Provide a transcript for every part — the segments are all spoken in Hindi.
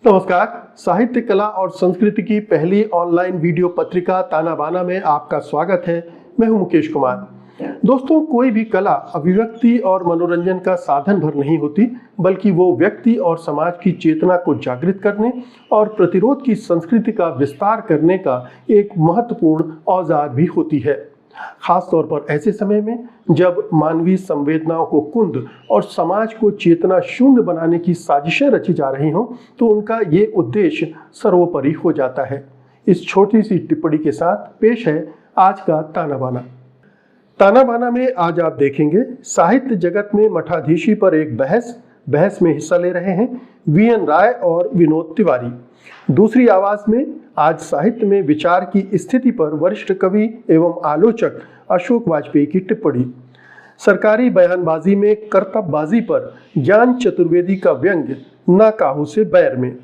नमस्कार। साहित्य, कला और संस्कृति की पहली ऑनलाइन वीडियो पत्रिका ताना बाना में आपका स्वागत है। मैं हूं मुकेश कुमार। दोस्तों, कोई भी कला अभिव्यक्ति और मनोरंजन का साधन भर नहीं होती, बल्कि वो व्यक्ति और समाज की चेतना को जागृत करने और प्रतिरोध की संस्कृति का विस्तार करने का एक महत्वपूर्ण औजार भी होती है। खासतौर पर ऐसे समय में जब मानवीय संवेदनाओं को कुंद और समाज को चेतना शून्य बनाने की साजिशें रची जा रही हों, तो उनका ये उद्देश्य सर्वोपरि हो जाता है। इस छोटी सी टिप्पणी के साथ पेश है आज का ताना बाना। ताना बाना में आज आप देखेंगे साहित्य जगत में मठाधीशी पर एक बहस में हिस्सा ले रहे हैं वीएन राय और विनोद तिवारी। दूसरी आवाज में आज साहित्य में विचार की स्थिति पर वरिष्ठ कवि एवं आलोचक अशोक वाजपेयी की टिप्पणी। सरकारी बयानबाजी में कर्तव्यबाजी पर ज्ञान चतुर्वेदी का व्यंग्य ना काहू से बैर में।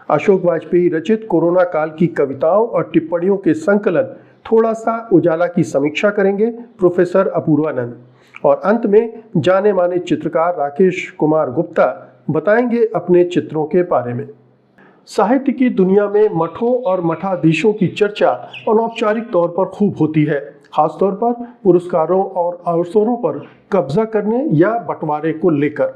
अशोक वाजपेयी रचित कोरोना काल की कविताओं और टिप्पणियों के संकलन थोड़ा सा उजाला की समीक्षा करेंगे प्रोफेसर अपूर्वानंद। और अंत में जाने माने चित्रकार राकेश कुमार गुप्ता बताएंगे अपने चित्रों के बारे में। साहित्य की दुनिया में मठों और मठाधीशों की चर्चा अनौपचारिक तौर पर खूब होती है, खासतौर पर पुरस्कारों और अवसरों पर कब्जा करने या बंटवारे को लेकर।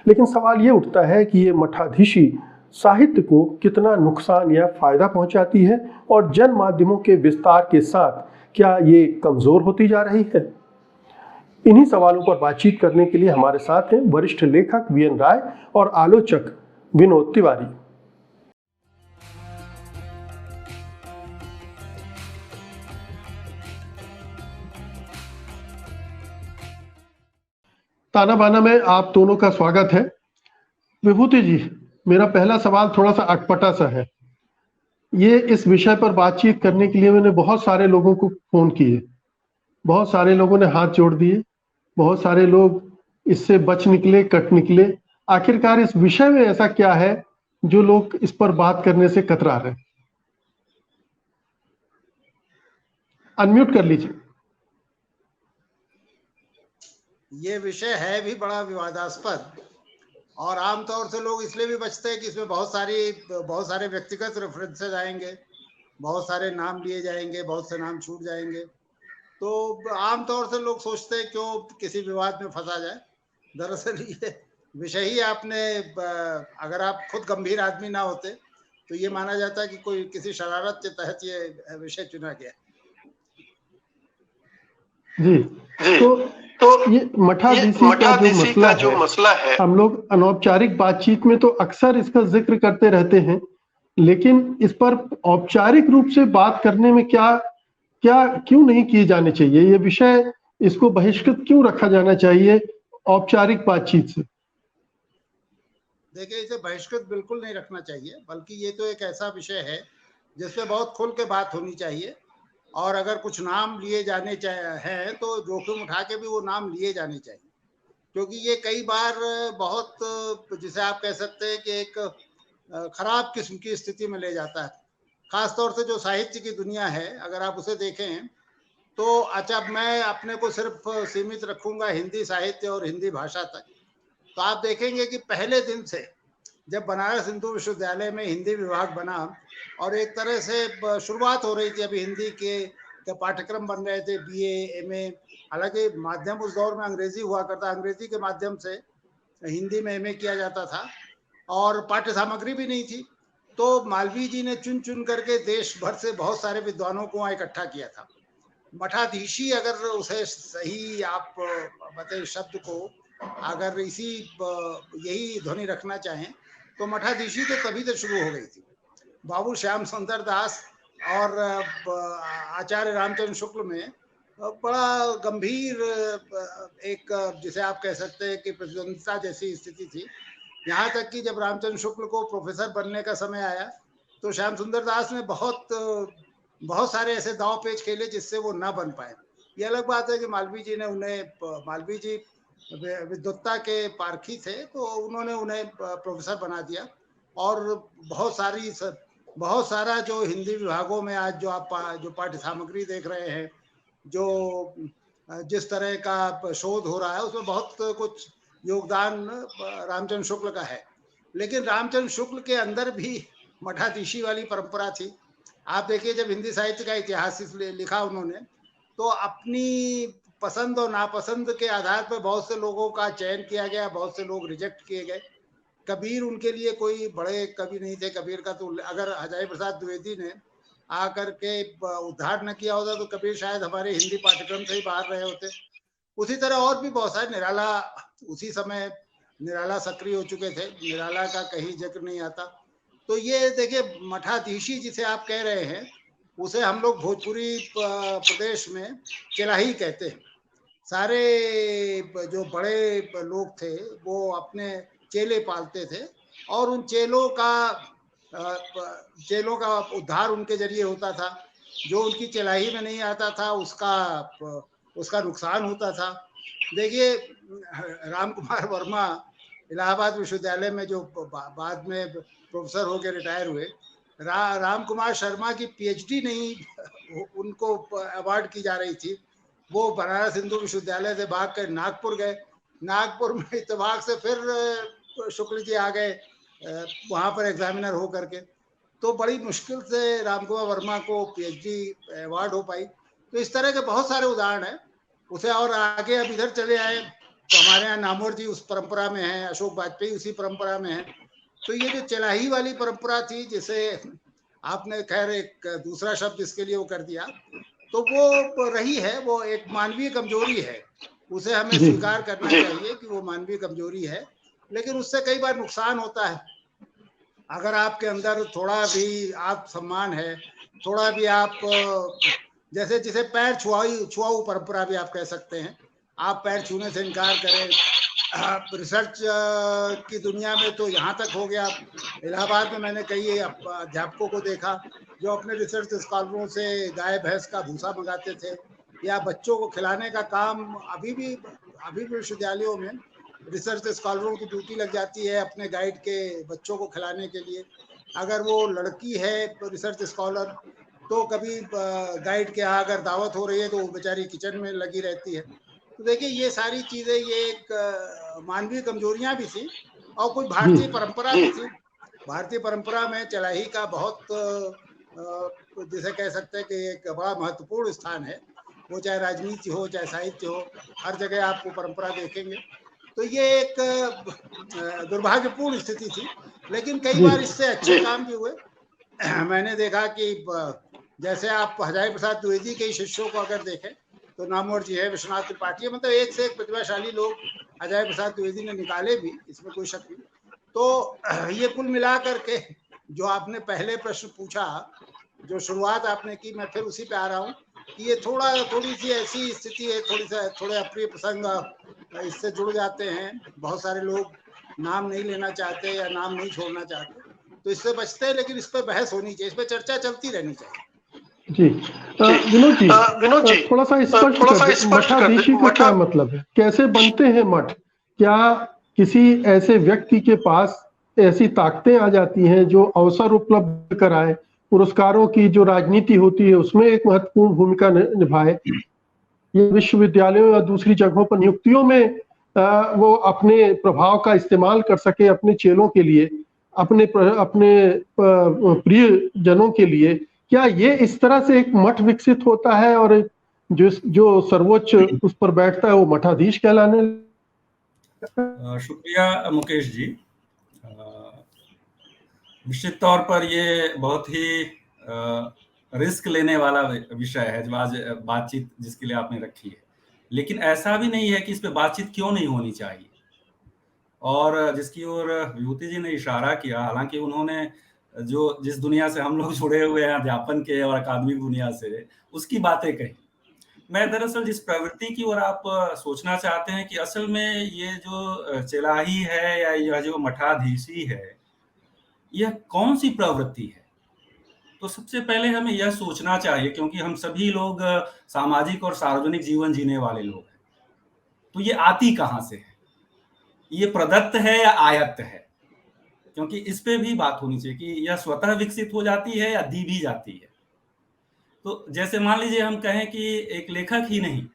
लेकिन सवाल ये उठता है कि ये मठाधीशी साहित्य को कितना नुकसान या फायदा पहुंचाती है और जन माध्यमों के विस्तार के साथ क्या ये कमजोर होती जा रही है। इन्हीं सवालों पर बातचीत करने के लिए हमारे साथ हैं वरिष्ठ लेखक वीएन राय और आलोचक विनोद तिवारी। ताना बाना में आप दोनों का स्वागत है। विभूति जी, मेरा पहला सवाल थोड़ा सा अटपटा सा है। ये इस विषय पर बातचीत करने के लिए मैंने बहुत सारे लोगों को फोन किए, बहुत सारे लोगों ने हाथ जोड़ दिए, बहुत सारे लोग इससे बच निकले, कट निकले। आखिरकार इस विषय में ऐसा क्या है जो लोग इस पर बात करने से कतरा रहे हैं? अनम्यूट कर लीजिए। ये विषय है भी बड़ा विवादास्पद और आमतौर से लोग इसलिए भी बचते हैं कि इसमें बहुत सारे व्यक्तिगत रेफरेंसेज आएंगे, बहुत सारे नाम लिए जाएंगे, बहुत से नाम छूट जाएंगे। तो आमतौर से लोग सोचते हैं क्यों किसी विवाद में फंसा जाए। दरअसल ये विषय ही आपने, अगर आप खुद गंभीर आदमी ना होते तो ये माना जाता है कि कोई किसी शरारत के तहत ये विषय चुना गया। जी, तो ये मठाधीशी का जो मसला है, हम लोग अनौपचारिक बातचीत में तो अक्सर इसका जिक्र करते रहते हैं, लेकिन इस पर औपचारिक रूप से बात करने में क्यों नहीं किए जाने चाहिए? ये विषय, इसको बहिष्कृत क्यों रखा जाना चाहिए औपचारिक बातचीत से? देखिए, इसे बहिष्कृत बिल्कुल नहीं रखना चाहिए, बल्कि ये तो एक ऐसा विषय है जिसपे बहुत खुल के बात होनी चाहिए। और अगर कुछ नाम लिए जाने हैं तो जोखिम उठा के भी वो नाम लिए जाने चाहिए, क्योंकि ये कई बार बहुत, जिसे आप कह सकते हैं कि एक खराब किस्म की स्थिति में ले जाता है। खासतौर से जो साहित्य की दुनिया है, अगर आप उसे देखें तो अच्छा, मैं अपने को सिर्फ सीमित रखूंगा हिंदी साहित्य और हिंदी भाषा तक, तो आप देखेंगे कि पहले दिन से जब बनारस हिंदू विश्वविद्यालय में हिंदी विभाग बना और एक तरह से शुरुआत हो रही थी, अभी हिंदी के पाठ्यक्रम बन रहे थे, बीए, एमए। हालांकि माध्यम उस दौर में अंग्रेजी हुआ करता, अंग्रेजी के माध्यम से हिंदी में एमए किया जाता था और पाठ्य सामग्री भी नहीं थी। तो मालवीय जी ने चुन चुन करके देश भर से बहुत सारे विद्वानों को वहाँ इकट्ठा किया था। मठाधीशी, अगर उसे सही आप बताए शब्द को, अगर यही ध्वनि रखना चाहें तो मठाधीशी तो तभी से शुरू हो गई थी। बाबू श्याम सुंदर दास और आचार्य रामचंद्र शुक्ल में बड़ा गंभीर एक, जिसे आप कह सकते हैं कि प्रतिद्वंदिता जैसी स्थिति थी। यहाँ तक कि जब रामचंद्र शुक्ल को प्रोफेसर बनने का समय आया तो श्याम सुंदर दास ने बहुत सारे ऐसे दाव पेच खेले जिससे वो ना बन पाए। ये अलग बात है कि मालवीय जी विद्वत्ता के पारखी थे, तो उन्होंने उन्हें प्रोफेसर बना दिया। और बहुत सारा जो हिंदी विभागों में आज जो पाठ्य सामग्री देख रहे हैं, जो जिस तरह का शोध हो रहा है, उसमें बहुत कुछ योगदान रामचंद्र शुक्ल का है। लेकिन रामचंद्र शुक्ल के अंदर भी मठाधीशी वाली परंपरा थी। आप देखिए, जब हिंदी साहित्य का इतिहास लिखा उन्होंने, तो अपनी पसंद और नापसंद के आधार पर बहुत से लोगों का चयन किया गया, बहुत से लोग रिजेक्ट किए गए। कबीर उनके लिए कोई बड़े कवि नहीं थे। कबीर का तो अगर हजारी प्रसाद द्विवेदी ने आकर के उद्धार न किया होता तो कबीर शायद हमारे हिंदी पाठ्यक्रम से ही बाहर रहे होते। उसी तरह और भी बहुत सारे, निराला उसी समय निराला सक्रिय हो चुके थे, निराला का कहीं जिक्र नहीं आता। तो ये देखिए, मठाधीशी जिसे आप कह रहे हैं, उसे हम लोग भोजपुरी प्रदेश में चेलाही कहते हैं। सारे जो बड़े लोग थे वो अपने चेले पालते थे, और उन चेलों का उद्धार उनके जरिए होता था। जो उनकी चेलाही में नहीं आता था उसका नुकसान होता था। देखिए, राम कुमार वर्मा इलाहाबाद विश्वविद्यालय में जो बाद में प्रोफेसर होकर रिटायर हुए, राम कुमार शर्मा की पीएचडी नहीं उनको अवार्ड की जा रही थी। वो बनारस हिंदू विश्वविद्यालय से भाग कर नागपुर गए। नागपुर में इत्तेफाक से फिर शुक्ल जी आ गए वहां पर एग्जामिनर हो करके। तो बड़ी मुश्किल से राम कुमार वर्मा को पीएचडी अवार्ड हो पाई। तो इस तरह के बहुत सारे उदाहरण हैं। उसे और आगे अब इधर चले आए तो हमारे यहाँ नामवर जी उस परंपरा में है, अशोक वाजपेयी उसी परंपरा में है। तो ये जो चेलाही वाली परंपरा थी, जिसे आपने खैर एक दूसरा शब्द इसके लिए वो कर दिया, तो वो रही है, वो एक मानवीय कमजोरी है। उसे हमें स्वीकार करना चाहिए कि वो मानवीय कमजोरी है, लेकिन उससे कई बार नुकसान होता है। अगर आपके अंदर थोड़ा भी आत्मसम्मान है, थोड़ा भी आप जैसे जिसे पैर छुआऊ परंपरा भी आप कह सकते हैं, आप पैर छूने से इनकार करें। रिसर्च की दुनिया में तो यहाँ तक हो गया। इलाहाबाद में मैंने कई अध्यापकों को देखा जो अपने रिसर्च स्कॉलरों से गाय भैंस का भूसा मंगाते थे, या बच्चों को खिलाने का काम अभी भी विश्वविद्यालयों में रिसर्च स्कॉलरों की ड्यूटी लग जाती है अपने गाइड के बच्चों को खिलाने के लिए। अगर वो लड़की है रिसर्च स्कॉलर, तो कभी गाइड के यहाँ अगर दावत हो रही है तो वो बेचारी किचन में लगी रहती है। तो देखिए, ये सारी चीजें, ये एक मानवीय कमजोरियां भी थी और कोई भारतीय परंपरा भी थी। भारतीय परंपरा में चलाही का बहुत जिसे कह सकते हैं कि एक बड़ा महत्वपूर्ण स्थान है। वो चाहे राजनीति हो, चाहे साहित्य हो, हर जगह आपको परंपरा देखेंगे। तो ये एक दुर्भाग्यपूर्ण स्थिति थी, लेकिन कई बार इससे अच्छे काम भी हुए। मैंने देखा कि जैसे आप हजारी प्रसाद द्विवेदी के शिष्यों को अगर देखें तो नामवर जी है, विश्वनाथ त्रिपाठी है, मतलब एक से एक प्रतिभाशाली लोग हजारी प्रसाद द्विवेदी ने निकाले भी, इसमें कोई शक नहीं। तो ये कुल मिला करके जो आपने पहले प्रश्न पूछा, जो शुरुआत आपने की, मैं फिर उसी पे आ रहा हूँ कि ये थोड़ी सी ऐसी स्थिति है, थोड़े अप्रिय प्रसंग इससे जुड़ जाते हैं। बहुत सारे लोग नाम नहीं लेना चाहते या नाम नहीं छोड़ना चाहते, तो इससे बचते हैं, लेकिन इस पर बहस होनी चाहिए, इस पर चर्चा चलती रहनी चाहिए। जी विनोद जी थोड़ा सा स्पष्ट कर दे, मठाधीशी का क्या मतलब है, कैसे बनते हैं मठ? क्या किसी ऐसे व्यक्ति के पास ऐसी ताकतें आ जाती हैं जो अवसर उपलब्ध कराए, पुरस्कारों की जो राजनीति होती है उसमें एक महत्वपूर्ण भूमिका निभाए, ये विश्वविद्यालयों या दूसरी जगहों पर नियुक्तियों में वो अपने प्रभाव का इस्तेमाल कर सके अपने चेलों के लिए, अपने प्रिय जनों के लिए? क्या ये इस तरह से एक मठ विकसित होता है और जो सर्वोच्च उस पर बैठता है वो मठाधीश कहलाने? शुक्रिया मुकेश जी। निश्चित तौर पर ये बहुत ही रिस्क लेने वाला विषय है जो आज बातचीत जिसके लिए आपने रखी है, लेकिन ऐसा भी नहीं है कि इस पे बातचीत क्यों नहीं होनी चाहिए। और जिसकी ओर विभूति जी ने इशारा किया, हालांकि उन्होंने जिस दुनिया से हम लोग जुड़े हुए हैं, अध्यापन के और अकादमिक दुनिया से, उसकी बातें कही। मैं दरअसल जिस प्रवृत्ति की ओर आप सोचना चाहते हैं कि असल में ये जो चेलाही है या यह जो मठाधीशी है, यह कौन सी प्रवृत्ति है, तो सबसे पहले हमें यह सोचना चाहिए, क्योंकि हम सभी लोग सामाजिक और सार्वजनिक जीवन जीने वाले लोग हैं, तो ये आती कहां से है? ये प्रदत्त है या आयत्त है? क्योंकि इस पे भी बात होनी चाहिए कि यह स्वतः विकसित हो जाती है या दी भी जाती है। तो जैसे मान लीजिए हम कहें कि एक लेखक ही नहीं,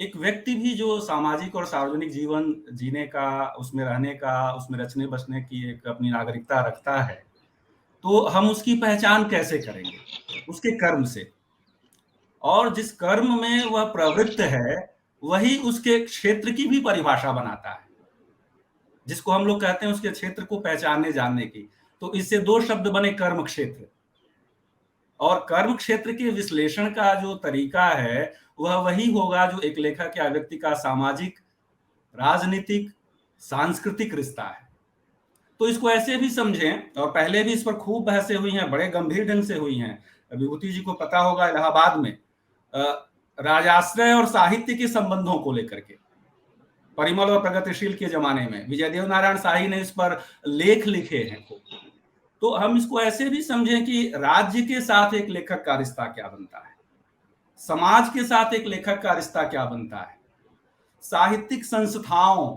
एक व्यक्ति भी जो सामाजिक और सार्वजनिक जीवन जीने का, उसमें रहने का, उसमें रचने बसने की एक अपनी नागरिकता रखता है, तो हम उसकी पहचान कैसे करेंगे? उसके कर्म से। और जिस कर्म में वह प्रवृत्त है, वही उसके क्षेत्र की भी परिभाषा बनाता है, जिसको हम लोग कहते हैं उसके क्षेत्र को पहचानने जानने की। तो इससे 2 शब्द बने कर्म क्षेत्र। और कर्म क्षेत्र के विश्लेषण का जो तरीका है, वह वही होगा जो एक लेखक या व्यक्ति का सामाजिक, राजनीतिक, सांस्कृतिक रिश्ता है। तो इसको ऐसे भी समझें, और पहले भी इस पर खूब बहसें हुई हैं, बड़े गंभीर ढंग से हुई हैं। विभूति जी को पता होगा इलाहाबाद में राजाश्रय और साहित्य के संबंधों को लेकर के, परिमल और प्रगतिशील के जमाने में विजयदेव नारायण शाही ने इस पर लेख लिखे हैं। तो हम इसको ऐसे भी समझें कि राज्य के साथ एक लेखक का रिश्ता क्या बनता है, समाज के साथ एक लेखक का रिश्ता क्या बनता है, साहित्यिक संस्थाओं,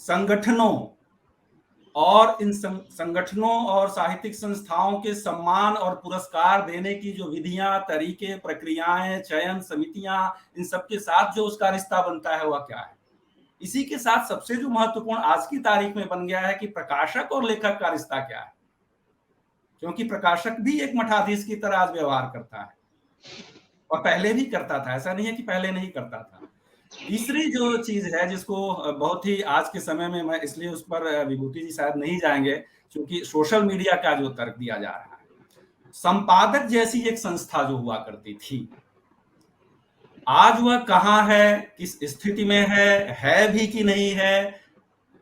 संगठनों और इन संगठनों और साहित्यिक संस्थाओं के सम्मान और पुरस्कार देने की जो विधियां, तरीके, प्रक्रियाएं, चयन समितियां, इन सब के साथ जो उसका रिश्ता बनता है वह क्या है। इसी के साथ सबसे जो महत्वपूर्ण आज की तारीख में बन गया है कि प्रकाशक और लेखक का रिश्ता क्या है, क्योंकि प्रकाशक भी एक मठाधीश की तरह आज व्यवहार करता है, और पहले भी करता था, ऐसा नहीं है कि पहले नहीं करता था। तीसरी जो चीज है जिसको बहुत ही आज के समय में, मैं इसलिए उस पर विभूति जी शायद नहीं जाएंगे, क्योंकि सोशल मीडिया का जो तर्क दिया जा रहा है, संपादक जैसी एक संस्था जो हुआ करती थी, आज वह कहाँ है, किस स्थिति में है भी कि नहीं है,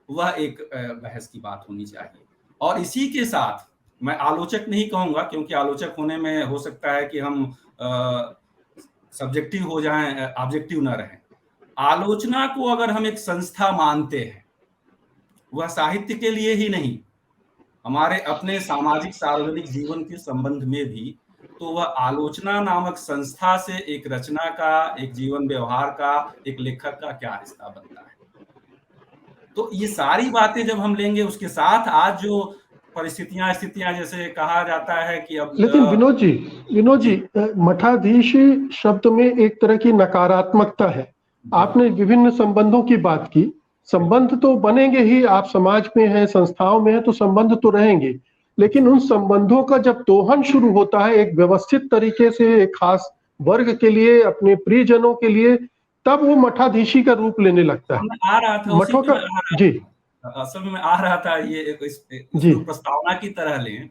वह एक बहस की बात होनी चाहिए। और इसी के साथ मैं आलोचक नहीं कहूंगा, क्योंकि आलोचक होने में हो सकता है कि हम सब्जेक्टिव हो जाएं, ऑब्जेक्टिव ना रहें। आलोचना को अगर हम एक संस्था मानते हैं, वह साहित्य के लिए ही नहीं, हमारे अपने सामाजिक सार्वजनिक जीवन के संबंध में भी, तो वह आलोचना नामक संस्था से एक रचना का, एक जीवन व्यवहार का, एक लेखक का क्या रिश्ता बनता है। तो ये सारी बातें जब हम लेंगे, उसके साथ आज जो परिस्थितियां, स्थितियां, जैसे कहा जाता है कि अब, लेकिन विनोद जी, मठाधीश शब्द में एक तरह की नकारात्मकता है। आपने विभिन्न संबंधों की बात की, संबंध तो बनेंगे ही, आप समाज में हैं, संस्थाओं में हैं, तो संबंध तो रहेंगे, लेकिन उन संबंधों का जब दोहन शुरू होता है एक व्यवस्थित तरीके से, एक खास वर्ग के लिए, अपने प्रियजनों के लिए, तब वो मठाधीशी का रूप लेने लगता है। आ रहा था मठों का, जी असल में आ रहा था, ये इसको प्रस्तावना की तरह लें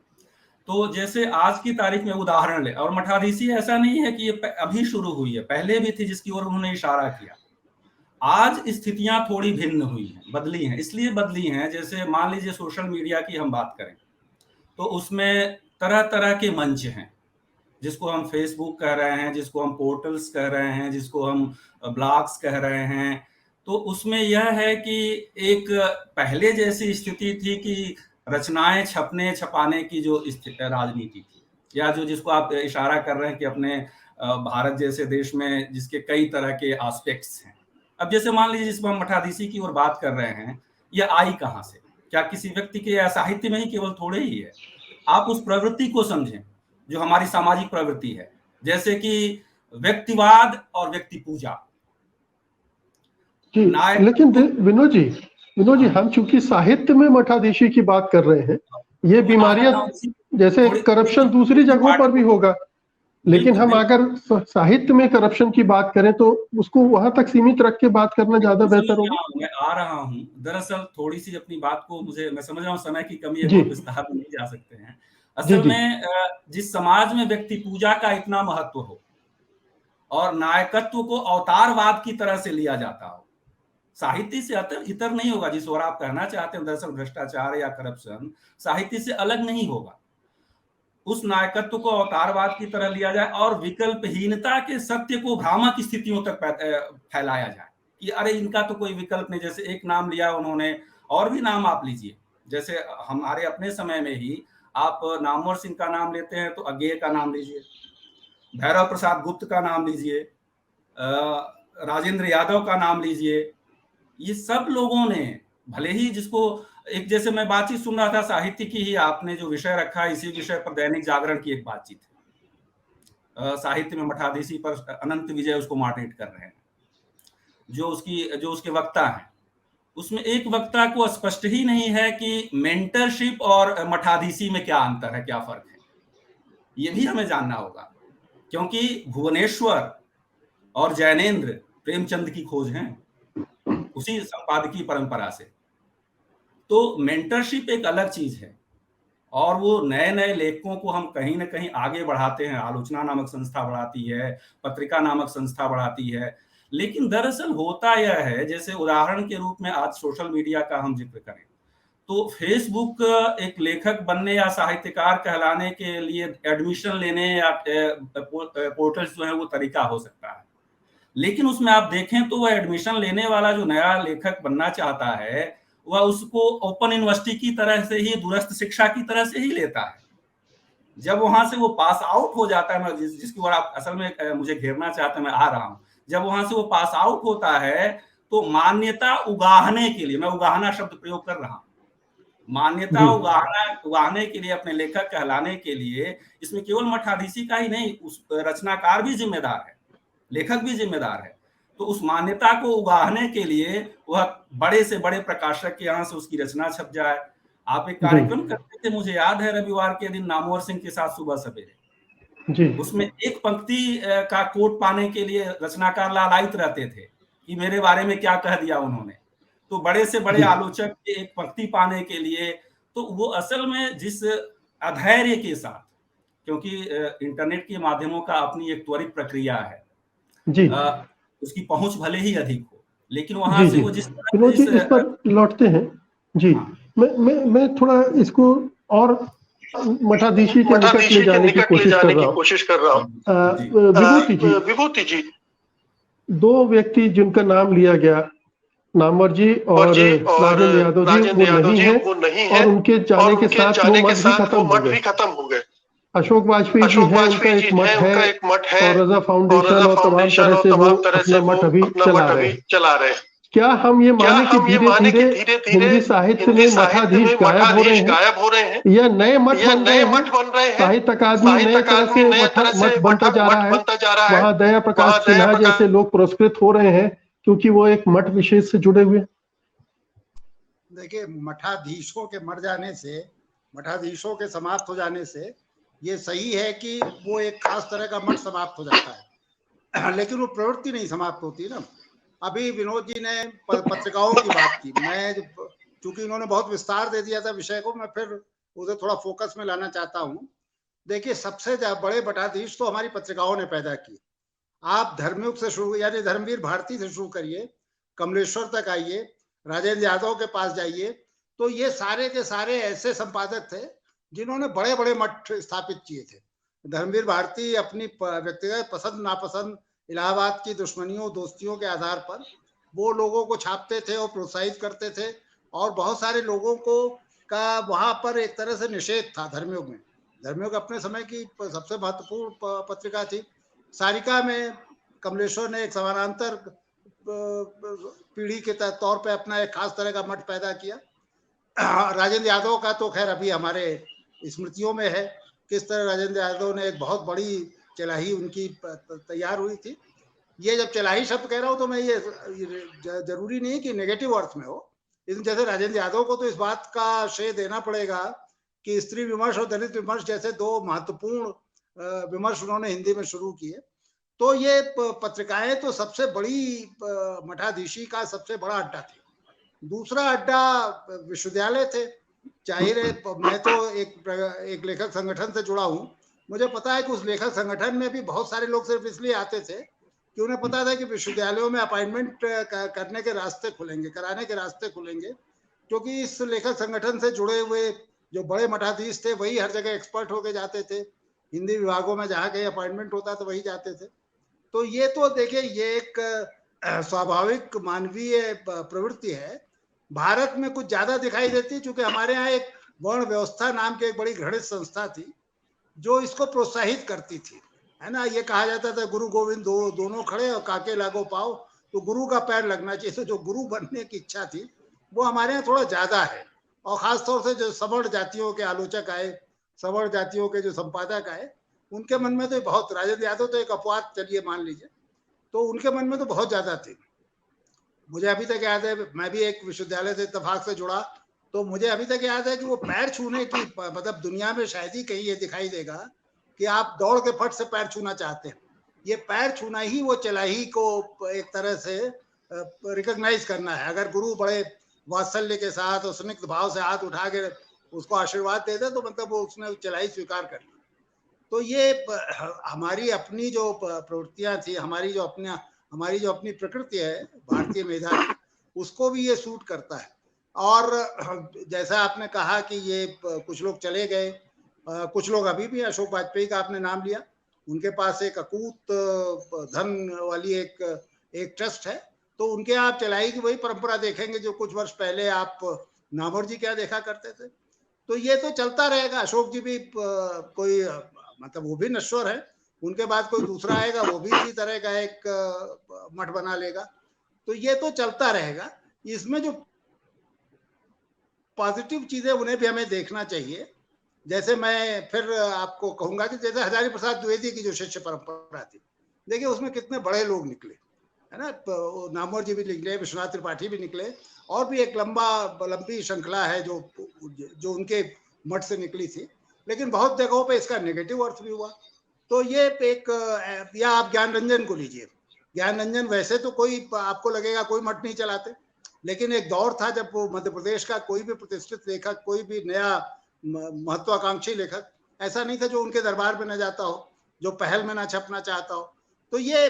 तो जैसे आज की तारीख में उदाहरण ले, और मठाधीशी ऐसा नहीं है कि ये अभी शुरू हुई है, पहले भी थी जिसकी ओर उन्होंने इशारा किया। आज स्थितियां थोड़ी भिन्न हुई हैं, बदली हैं। इसलिए बदली हैं, जैसे मान लीजिए सोशल मीडिया की हम बात करें तो उसमें तरह तरह के मंच हैं, जिसको हम फेसबुक कह रहे हैं, जिसको हम पोर्टल्स कह रहे हैं, जिसको हम ब्लॉग्स कह रहे हैं। तो उसमें यह है कि एक पहले जैसी स्थिति थी कि रचनाएं छपने छपाने की जो राजनीति थी, या जो जिसको आप इशारा कर रहे हैं कि अपने भारत जैसे देश में जिसके कई तरह के एस्पेक्ट्स हैं। अब जैसे मान लीजिए जिसमें हम मठाधीशी की ओर बात कर रहे हैं, यह आई कहाँ से? क्या किसी व्यक्ति के या साहित्य में ही केवल थोड़े ही है? आप उस प्रवृत्ति को समझें जो हमारी सामाजिक प्रवृत्ति है, जैसे कि व्यक्तिवाद और व्यक्ति पूजा। लेकिन विनोद जी, हम चूंकि साहित्य में मठाधीशी की बात कर रहे हैं, ये बीमारियां जैसे करप्शन दूसरी जगहों पर भी होगा, लेकिन हम अगर साहित्य में करप्शन की बात करें तो उसको वहां तक सीमित रख के बात करना ज्यादा बेहतर होगा। मैं आ रहा हूं, दरअसल थोड़ी सी अपनी बात को, मैं समझ रहा हूँ समय की कमी है, विस्तार में नहीं जा सकते हैं। असल में जिस समाज में व्यक्ति पूजा का इतना महत्व हो और नायकत्व को अवतारवाद की तरह से लिया जाता हो, साहित्य से इतर नहीं होगा। जिस ओर आप कहना चाहते हैं दरअसल भ्रष्टाचार या करप्शन, साहित्य से अलग नहीं होगा। उस नायकत्व को अवतारवाद की तरह लिया जाए और विकल्पहीनता के सत्य को भ्रामक स्थितियों तक फैलाया जाए कि अरे इनका तो कोई विकल्प नहीं। जैसे एक नाम लिया उन्होंने, और भी नाम आप लीजिए, जैसे हमारे अपने समय में ही आप नामवर सिंह का नाम लेते हैं तो अज्ञेय का नाम लीजिए, भैरव प्रसाद गुप्त का नाम लीजिए, राजेंद्र यादव का नाम लीजिए। ये सब लोगों ने, भले ही जिसको एक, जैसे मैं बातचीत सुन रहा था साहित्य की ही, आपने जो विषय रखा है इसी विषय पर दैनिक जागरण की एक बातचीत है, साहित्य में मठाधीशी पर अनंत विजय उसको मॉडरेट कर रहे हैं। जो उसके वक्ता हैं, उसमें एक वक्ता को स्पष्ट ही नहीं है कि मेंटरशिप और मठाधीशी में क्या अंतर है, क्या फर्क है। ये भी हमें जानना होगा, क्योंकि भुवनेश्वर और जैनेन्द्र प्रेमचंद की खोज हैं उसी संपादकीय परंपरा से। तो मेंटरशिप एक अलग चीज है, और वो नए नए लेखकों को हम कहीं ना कहीं आगे बढ़ाते हैं। आलोचना नामक संस्था बढ़ाती है, पत्रिका नामक संस्था बढ़ाती है, लेकिन दरअसल होता यह है, जैसे उदाहरण के रूप में आज सोशल मीडिया का हम जिक्र करें तो फेसबुक एक लेखक बनने या साहित्यकार कहलाने के लिए एडमिशन लेने या पोर्टल्स जो है वो तरीका हो सकता है, लेकिन उसमें आप देखें तो वह एडमिशन लेने वाला जो नया लेखक बनना चाहता है वह उसको ओपन यूनिवर्सिटी की तरह से ही, दूरस्थ शिक्षा की तरह से ही लेता है। जब वहां से वो पास आउट हो जाता है, मैं जिसकी ओर आप असल में मुझे घेरना चाहते हैं, मैं आ रहा हूं, जब वहां से वो पास आउट होता है तो मान्यता उगाहने के लिए, मैं उगाहना शब्द प्रयोग कर रहा हूं, मान्यता उगाहने के लिए, अपने लेखक कहलाने के लिए, इसमें केवल मठाधीशी का ही नहीं, उस रचनाकार भी जिम्मेदार है, लेखक भी जिम्मेदार है। तो उस मान्यता को उगाहने के लिए वह बड़े से बड़े प्रकाशक के यहाँ से उसकी रचना छप जाए। आप एक कार्यक्रम करते थे, मुझे याद है, रविवार के दिन नामवर सिंह के साथ सुबह सवेरे, उसमें एक पंक्ति का कोट पाने के लिए रचनाकार लालायित रहते थे कि मेरे बारे में क्या कह दिया उन्होंने। तो बड़े से बड़े आलोचक के एक पंक्ति पाने के लिए, तो वो असल में जिस अधैर्य के साथ, क्योंकि इंटरनेट के माध्यमों का अपनी एक त्वरित प्रक्रिया है जी, उसकी पहुंच भले ही अधिक हो, लेकिन वहां से वो जिस विनोद जी इस पर लौटते हैं जी। मैं थोड़ा इसको और मठाधीशी के निकट ले जाने की कोशिश कर रहा हूँ। विभूति जी, दो व्यक्ति जिनका नाम लिया गया, नामवर जी और राजेंद्र यादव जी, वो नहीं है, और उनके जाने के साथ वो मठ भी खत्म हो गए। अशोक वाजपेयी जी हैं, उनका एक मठ है और रजा फाउंडेशन और तमाम तरह से वो अपना मठ अभी चला रहे हैं। क्या हम ये माने कि धीरे-धीरे हिंदी साहित्य में मठाधीश गायब हो रहे हैं या नए मठ बन रहे हैं? साहित्य अकादमी नए तरह से मठ बनता जा रहा है, वहाँ दया प्रकाश सिन्हा जैसे लोग पुरस्कृत हो रहे हैं क्योंकि वो एक मठ विशेष से जुड़े हुए। देखिए, मठाधीशों के मर जाने से, मठाधीशों के समाप्त हो जाने से ये सही है कि वो एक खास तरह का मठ समाप्त हो जाता है, लेकिन वो प्रवृत्ति नहीं समाप्त होती ना। अभी विनोद जी ने पत्रिकाओं की बात की, मैं चूंकि इन्होंने बहुत विस्तार दे दिया था विषय को, मैं फिर उसे थोड़ा फोकस में लाना चाहता हूँ। देखिए, सबसे बड़े मठाधीश तो हमारी पत्रिकाओं ने पैदा की। आप धर्मयुग से शुरू, यानी धर्मवीर भारती से शुरू करिए, कमलेश्वर तक आइए, राजेंद्र यादव के पास जाइए, तो ये सारे के सारे ऐसे संपादक थे जिन्होंने बड़े बड़े मठ स्थापित किए थे। धर्मवीर भारती अपनी व्यक्तिगत पसंद नापसंद, इलाहाबाद की दुश्मनियों दोस्तियों के आधार पर वो लोगों को छापते थे और प्रोत्साहित करते थे, और बहुत सारे लोगों को का वहां पर एक तरह से निषेध था धर्मयुग में। धर्मयुग अपने समय की सबसे महत्वपूर्ण पत्रिका थी। सारिका में कमलेश्वर ने एक समानांतर पीढ़ी के तौर पे अपना एक खास तरह का मठ पैदा किया। राजेंद्र यादव का तो खैर अभी हमारे स्मृतियों में है, किस तरह राजेंद्र यादव ने एक बहुत बड़ी चलाही उनकी तैयार हुई थी। ये जब चलाही शब्द कह रहा हूँ तो मैं ये जरूरी नहीं कि नेगेटिव अर्थ में हो, लेकिन जैसे राजेंद्र यादव को तो इस बात का श्रेय देना पड़ेगा कि स्त्री विमर्श और दलित विमर्श जैसे दो महत्वपूर्ण विमर्श उन्होंने हिंदी में शुरू किए। तो ये पत्रिकाएं तो सबसे बड़ी मठाधीशी का सबसे बड़ा अड्डा थी। दूसरा अड्डा विश्वविद्यालय थे। जाहिर है, मैं तो एक लेखक संगठन से जुड़ा हूँ, मुझे पता है कि उस लेखक संगठन में भी बहुत सारे लोग सिर्फ इसलिए आते थे कि उन्हें पता था कि विश्वविद्यालयों में अपॉइंटमेंट करने के रास्ते खुलेंगे, कराने के रास्ते खुलेंगे, क्योंकि इस लेखक संगठन से जुड़े हुए जो बड़े मठाधीश थे वही हर जगह एक्सपर्ट होके जाते थे। हिंदी विभागों में जहाँ कहीं अपॉइंटमेंट होता तो वही जाते थे। तो ये तो देखिए, ये एक स्वाभाविक मानवीय प्रवृत्ति है। भारत में कुछ ज्यादा दिखाई देती है, क्योंकि हमारे यहाँ एक वर्ण व्यवस्था नाम की एक बड़ी घृणित संस्था थी जो इसको प्रोत्साहित करती थी, है ना। ये कहा जाता था गुरु गोविंद दोनों खड़े और काके लागो पाओ, तो गुरु का पैर लगना चाहिए। तो जो गुरु बनने की इच्छा थी वो हमारे यहाँ थोड़ा ज्यादा है, और खासतौर से जो सवर्ण जातियों के आलोचक आए, सवर्ण जातियों के जो संपादक आए, उनके मन में तो बहुत, राजेंद्र यादव तो एक अपवाद चलिए मान लीजिए, तो उनके मन में तो बहुत ज्यादा थी। मुझे अभी तक याद है, मैं भी एक विश्वविद्यालय से इत्तेफाक से जुड़ा, तो मुझे अभी तक याद है कि वो पैर छूने की, मतलब दुनिया में शायद ही कहीं ये दिखाई देगा कि आप दौड़ के फट से पैर छूना चाहते हैं। ये पैर छूना ही वो चलाही को एक तरह से रिकॉग्नाइज करना है। अगर गुरु बड़े वात्सल्य के साथ और स्निग्ध भाव से हाथ उठा के उसको आशीर्वाद दे दे, तो मतलब वो उसने चलाई स्वीकार कर ली। तो ये हमारी अपनी जो प्रवृत्तियां थी, हमारी जो अपनी प्रकृति है भारतीय मेधा की, उसको भी ये सूट करता है। और जैसा आपने कहा कि ये कुछ लोग चले गए, कुछ लोग अभी भी, अशोक वाजपेयी का आपने नाम लिया, उनके पास एक अकूत धन वाली एक ट्रस्ट है, तो उनके आप चलाई की वही परंपरा देखेंगे जो कुछ वर्ष पहले आप नामवर जी क्या देखा करते थे। तो ये तो चलता रहेगा। अशोक जी भी कोई, मतलब वो भी नश्वर है, उनके बाद कोई दूसरा आएगा, वो भी इसी तरह का एक मठ बना लेगा। तो ये तो चलता रहेगा। इसमें जो पॉजिटिव चीजें उन्हें भी हमें देखना चाहिए। जैसे मैं फिर आपको कहूंगा कि जैसे हजारी प्रसाद द्विवेदी की जो शिष्य परंपरा थी, देखिए उसमें कितने बड़े लोग निकले, है ना। नामवर जी भी निकले, विश्वनाथ त्रिपाठी भी निकले, और भी एक लंबी श्रृंखला है जो उनके मठ से निकली थी। लेकिन बहुत जगहों पे इसका नेगेटिव अर्थ भी हुआ। तो ये एक, या आप ज्ञान रंजन को लीजिए, ज्ञान रंजन वैसे तो कोई, आपको लगेगा कोई मठ नहीं चलाते, लेकिन एक दौर था जब वो मध्य प्रदेश का कोई भी प्रतिष्ठित लेखक, कोई भी नया महत्वाकांक्षी लेखक ऐसा नहीं था जो उनके दरबार में न जाता हो, जो पहल में ना छपना चाहता हो। तो ये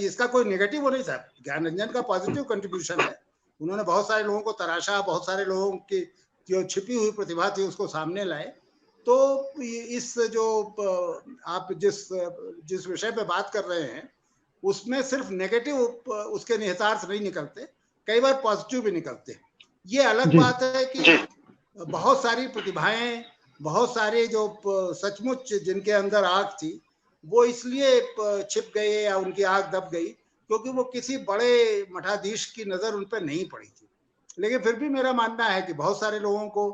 इसका कोई नेगेटिव वो नहीं था। ज्ञान रंजन का पॉजिटिव कंट्रीब्यूशन है। उन्होंने बहुत सारे लोगों को तराशा, बहुत सारे लोगों की जो छिपी हुई प्रतिभा थी उसको सामने लाए। तो इस जो आप जिस विषय पे बात कर रहे हैं, उसमें सिर्फ नेगेटिव उसके निहितार्थ नहीं निकलते, कई बार पॉजिटिव भी निकलते। ये अलग बात है कि बहुत सारी प्रतिभाएं, बहुत सारे जो सचमुच जिनके अंदर आग थी, वो इसलिए छिप गए या उनकी आग दब गई क्योंकि वो किसी बड़े मठाधीश की नजर उन पर नहीं पड़ी थी। लेकिन फिर भी मेरा मानना है कि बहुत सारे लोगों को,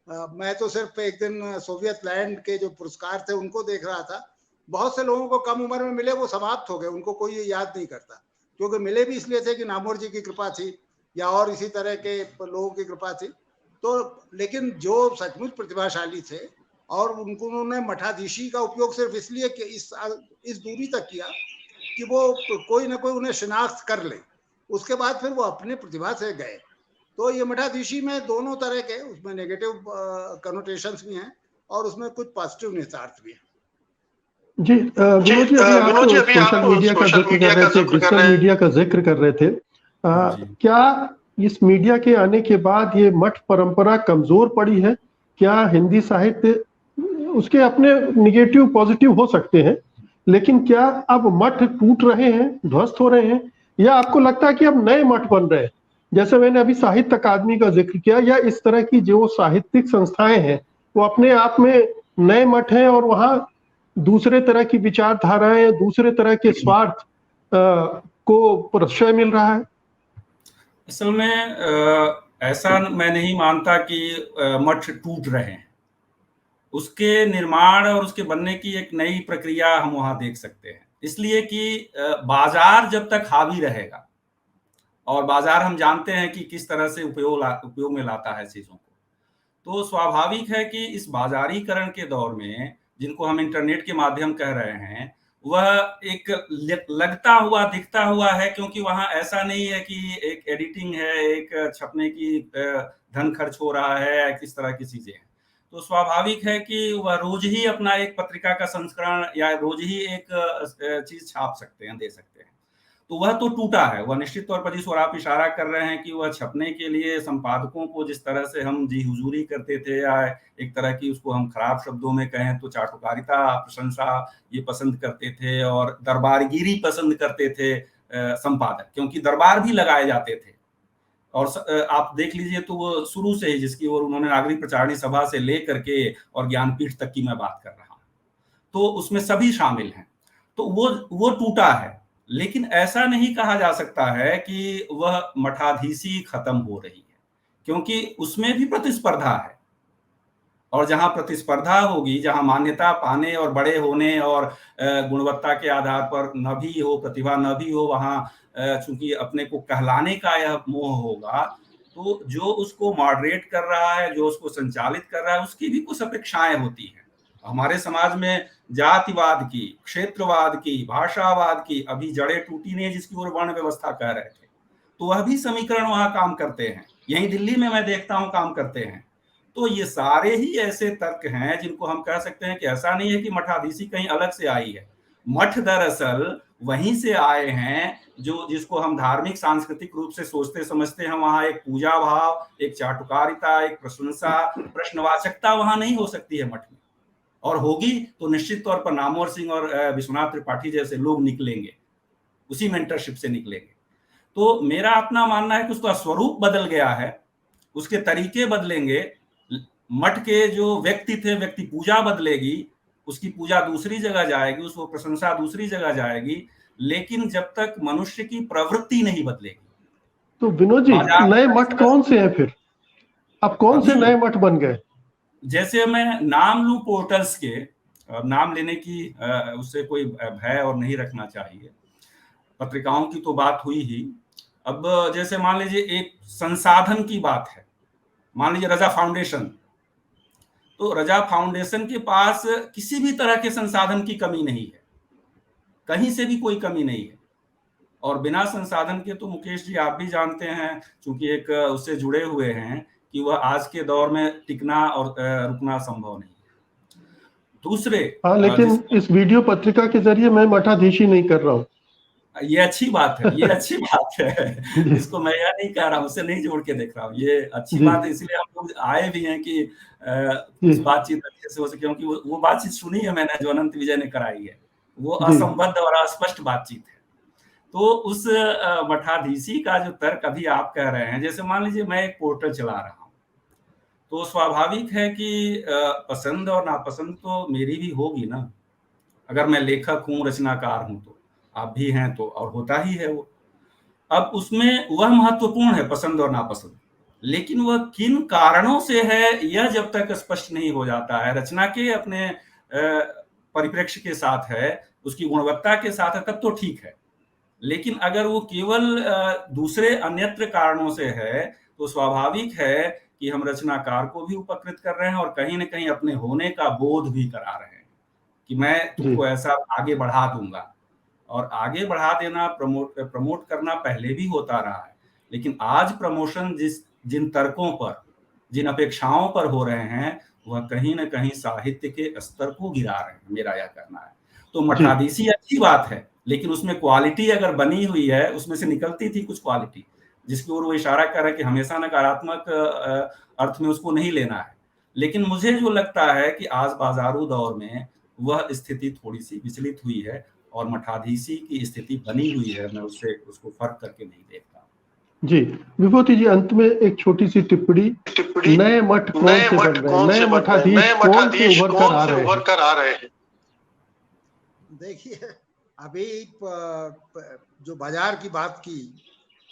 मैं तो सिर्फ एक दिन सोवियत लैंड के जो पुरस्कार थे उनको देख रहा था, बहुत से लोगों को कम उम्र में मिले, वो समाप्त हो गए, उनको कोई याद नहीं करता, क्योंकि मिले भी इसलिए थे कि नामवर जी की कृपा थी या और इसी तरह के लोगों की कृपा थी। तो लेकिन जो सचमुच प्रतिभाशाली थे और उन्होंने मठाधीशी का उपयोग सिर्फ इसलिए कि इस दूरी तक किया कि वो कोई ना कोई उन्हें शिनाख्त कर ले, उसके बाद फिर वो अपने प्रतिभा से गए। तो ये मठाधीशी में दोनों तरह के, उसमें नेगेटिव कनोटेशंस भी हैं और उसमें कुछ पॉजिटिव निहितार्थ भी हैं। जी विनोद जी, अभी आप सोशल मीडिया का जिक्र कर रहे थे, डिजिटल मीडिया का जिक्र कर रहे थे। क्या इस मीडिया के आने के बाद ये मठ परंपरा कमजोर पड़ी है? क्या हिंदी साहित्य, उसके अपने निगेटिव पॉजिटिव हो सकते हैं, लेकिन क्या अब मठ टूट रहे हैं, ध्वस्त हो रहे हैं, या आपको लगता है कि अब नए मठ बन रहे हैं? जैसे मैंने अभी साहित्य अकादमी का जिक्र किया, या इस तरह की जो साहित्यिक संस्थाएं हैं वो अपने आप में नए मठ हैं और वहां दूसरे तरह की विचारधाराएं, दूसरे तरह के स्वार्थ को प्रश्रय मिल रहा है? असल में ऐसा मैं नहीं मानता कि मठ टूट रहे हैं। उसके निर्माण और उसके बनने की एक नई प्रक्रिया हम वहां देख सकते हैं, इसलिए कि बाजार जब तक हावी रहेगा, और बाजार हम जानते हैं कि किस तरह से उपयोग में लाता है चीजों को, तो स्वाभाविक है कि इस बाजारीकरण के दौर में, जिनको हम इंटरनेट के माध्यम कह रहे हैं, वह एक लगता हुआ दिखता हुआ है, क्योंकि वहां ऐसा नहीं है कि एक एडिटिंग है, एक छपने की धन खर्च हो रहा है, किस तरह की चीजें हैं। तो स्वाभाविक है कि वह रोज ही अपना एक पत्रिका का संस्करण या रोज ही एक चीज छाप सकते हैं, दे सकते हैं। तो वह तो टूटा है, वह निश्चित तौर पर, जिस ओर आप इशारा कर रहे हैं कि वह छपने के लिए संपादकों को जिस तरह से हम जी हुजूरी करते थे, या एक तरह की, उसको हम खराब शब्दों में कहें तो चाटुकारिता, प्रशंसा ये पसंद करते थे और दरबारगिरी पसंद करते थे संपादक, क्योंकि दरबार भी लगाए जाते थे। और आप देख लीजिए तो वो शुरू से ही, जिसकी ओर उन्होंने नागरिक प्रचारणी सभा से लेकर के और ज्ञानपीठ तक की मैं बात कर रहा हूँ, तो उसमें सभी शामिल हैं। तो वो टूटा है, लेकिन ऐसा नहीं कहा जा सकता है कि वह मठाधीशी खत्म हो रही है, क्योंकि उसमें भी प्रतिस्पर्धा है। और जहां प्रतिस्पर्धा होगी, जहां मान्यता पाने और बड़े होने और गुणवत्ता के आधार पर न भी हो, प्रतिभा न भी हो, वहां चूंकि अपने को कहलाने का यह मोह होगा, तो जो उसको मॉडरेट कर रहा है, जो उसको संचालित कर रहा है, उसकी भी कुछ अपेक्षाएं होती हैं। हमारे समाज में जातिवाद की, क्षेत्रवाद की, भाषावाद की अभी जड़ें टूटी नहीं, जिसकी ओर वर्ण व्यवस्था कह रहे थे, तो वह भी समीकरण वहां काम करते हैं। यही दिल्ली में मैं देखता हूं काम करते हैं। तो ये सारे ही ऐसे तर्क हैं जिनको हम कह सकते हैं कि ऐसा नहीं है कि मठाधीशी कहीं अलग से आई है। मठ दरअसल वहीं से आए हैं, जो जिसको हम धार्मिक सांस्कृतिक रूप से सोचते समझते हैं। वहां एक पूजा भाव, एक चाटुकारिता, एक प्रशंसा, प्रश्नवाचकता वहां नहीं हो सकती है मठ में, और होगी तो निश्चित तौर पर नामवर सिंह और विश्वनाथ त्रिपाठी जैसे लोग निकलेंगे, उसी मेंटरशिप से निकलेंगे। तो मेरा अपना मानना है कि उसका स्वरूप बदल गया है, उसके तरीके बदलेंगे। मठ के जो व्यक्ति थे, व्यक्ति पूजा बदलेगी, उसकी पूजा दूसरी जगह जाएगी, उसको प्रशंसा दूसरी जगह जाएगी, लेकिन जब तक मनुष्य की प्रवृत्ति नहीं बदलेगी। तो विनोद जी, नए मठ कौन से हैं फिर? अब कौन से नए मठ बन गए? जैसे मैं नाम लूं पोर्टल्स के, नाम लेने की उससे कोई भय और नहीं रखना चाहिए, पत्रिकाओं की तो बात हुई ही। अब जैसे मान लीजिए एक संसाधन की बात है, मान लीजिए रजा फाउंडेशन, तो रजा फाउंडेशन के पास किसी भी तरह के संसाधन की कमी नहीं है, कहीं से भी कोई कमी नहीं है। और बिना संसाधन के तो मुकेश जी आप भी जानते हैं, क्योंकि एक उससे जुड़े हुए हैं, कि वह आज के दौर में टिकना और रुकना संभव नहीं है। दूसरे हाँ, लेकिन इस वीडियो पत्रिका के जरिए मैं मठाधीशी नहीं कर रहा हूँ। ये अच्छी बात है, ये अच्छी बात है। इसको मैं यह नहीं कह रहा हूँ, उससे नहीं जोड़ के देख रहा हूँ, ये अच्छी बात है। इसलिए हम लोग आए भी हैं कि कुछ बातचीत अच्छे से हो सके, क्योंकि वो बातचीत सुनी है मैंने जो अनंत विजय ने कराई है, वो असंबद्ध और अस्पष्ट बातचीत है। तो उस मठाधीशी का जो तर्क अभी आप कह रहे हैं, जैसे मान लीजिए मैं एक पोर्टल चला रहा हूँ, तो स्वाभाविक है कि पसंद और नापसंद तो मेरी भी होगी ना। अगर मैं लेखक हूँ, रचनाकार हूँ, तो आप भी हैं, तो और होता ही है वो। अब उसमें वह महत्वपूर्ण है, पसंद और नापसंद, लेकिन वह किन कारणों से है यह जब तक स्पष्ट नहीं हो जाता है, रचना के अपने परिप्रेक्ष्य के साथ है, उसकी गुणवत्ता के साथ है, तब तो ठीक है। लेकिन अगर वो केवल दूसरे अन्यत्र कारणों से है, तो स्वाभाविक है कि हम रचनाकार को भी उपकृत कर रहे हैं और कहीं न कहीं अपने होने का बोध भी करा रहे हैं कि मैं तुमको ऐसा आगे बढ़ा दूंगा। और आगे बढ़ा देना, प्रमोट करना पहले भी होता रहा है, लेकिन आज प्रमोशन जिन तर्कों पर, जिन अपेक्षाओं पर हो रहे हैं, वह कहीं न कहीं साहित्य के स्तर को गिरा रहे हैं, मेरा यह कहना है। तो मठाधीशी अच्छी बात है, लेकिन उसमें क्वालिटी अगर बनी हुई है, उसमें से निकलती थी कुछ क्वालिटी, जिसकी ओर वो इशारा कर रहे हैं कि हमेशा नकारात्मक अर्थ में उसको नहीं लेना है। लेकिन मुझे जो लगता है कि आज बाजारू दौर में वह स्थिति थोड़ी-सी विचलित हुई है और मठाधीशी की स्थिति बनी हुई है, मैं उसको फर्क करके नहीं देखता। जी, विभूति जी, अंत में एक छोटी सी टिप्पणी, नए मठ कौन से बन रहे हैं, नए मठाधीश कौन से उभर कर आ रहे हैं? देखिए, अभी जो बाजार की बात की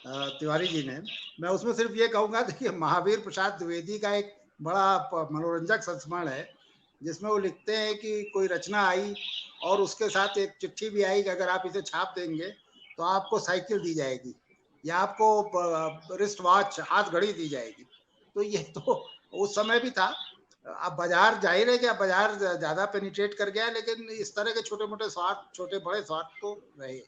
तिवारी जी ने, मैं उसमें सिर्फ ये कहूंगा, देखिए महावीर प्रसाद द्विवेदी का एक बड़ा मनोरंजक संस्मरण है, जिसमें वो लिखते हैं कि कोई रचना आई और उसके साथ एक चिट्ठी भी आई कि अगर आप इसे छाप देंगे तो आपको साइकिल दी जाएगी या आपको रिस्ट वॉच, हाथ घड़ी दी जाएगी। तो ये तो उस समय भी था। अब बाजार जाहिर है कि अब बाजार ज्यादा पेनिट्रेट कर गया, लेकिन इस तरह के छोटे मोटे स्वार्थ, छोटे बड़े स्वार्थ तो रहे।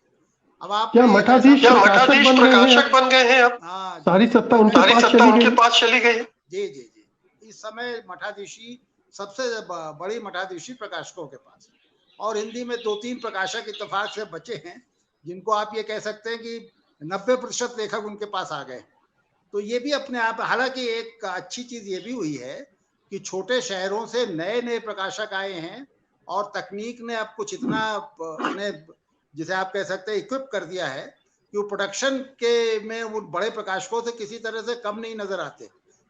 अब आप क्या मठाधीश प्रकाशक बन गए हैं अब? हाँ, सारी सत्ता उनके पास चली गई। जी जी जी, इस समय मठाधीशी, सबसे बड़ी मठाधीशी प्रकाशकों के पास, और हिंदी में 2-3 प्रकाशक इत्तेफाक से बचे हैं, जिनको आप ये कह सकते हैं कि 90% लेखक उनके पास आ गए। तो ये भी अपने आप, हालांकि एक अच्छी चीज ये भी हुई है कि छोटे शहरों से नए नए प्रकाशक आए हैं और तकनीक ने अब कुछ इतना अपने, जिसे आप कह सकते हैं, इक्विप कर दिया है कि वो प्रोडक्शन के में वो बड़े प्रकाशकों से किसी तरह से कम नहीं नजर आते।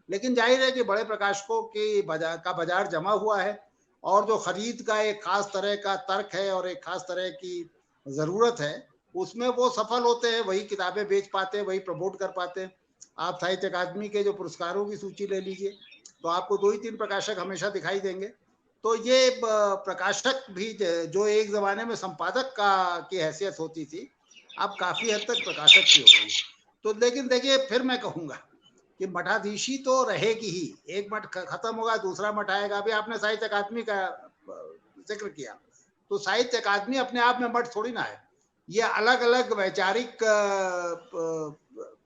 लेकिन जाहिर है कि बड़े प्रकाशकों की बाजार जमा हुआ है, और जो खरीद का एक खास तरह का तर्क है और एक खास तरह की जरूरत है, उसमें वो सफल होते हैं, वही किताबें बेच पाते हैं, वही प्रमोट कर पाते हैं। आप साहित्य अकादमी के जो पुरस्कारों की सूची ले लीजिए, तो आपको 2 ही 3 प्रकाशक हमेशा दिखाई देंगे। तो ये प्रकाशक भी जो एक ज़माने में संपादक की हैसियत होती थी, अब काफ़ी हद तक प्रकाशक की हो गई। तो लेकिन देखिए, फिर मैं कहूँगा कि मठाधीशी तो रहेगी ही। एक मठ खत्म होगा, दूसरा मठ आएगा। अभी आपने साहित्य अकादमी का जिक्र किया, तो साहित्य अकादमी अपने आप में मठ थोड़ी ना है। ये अलग अलग वैचारिक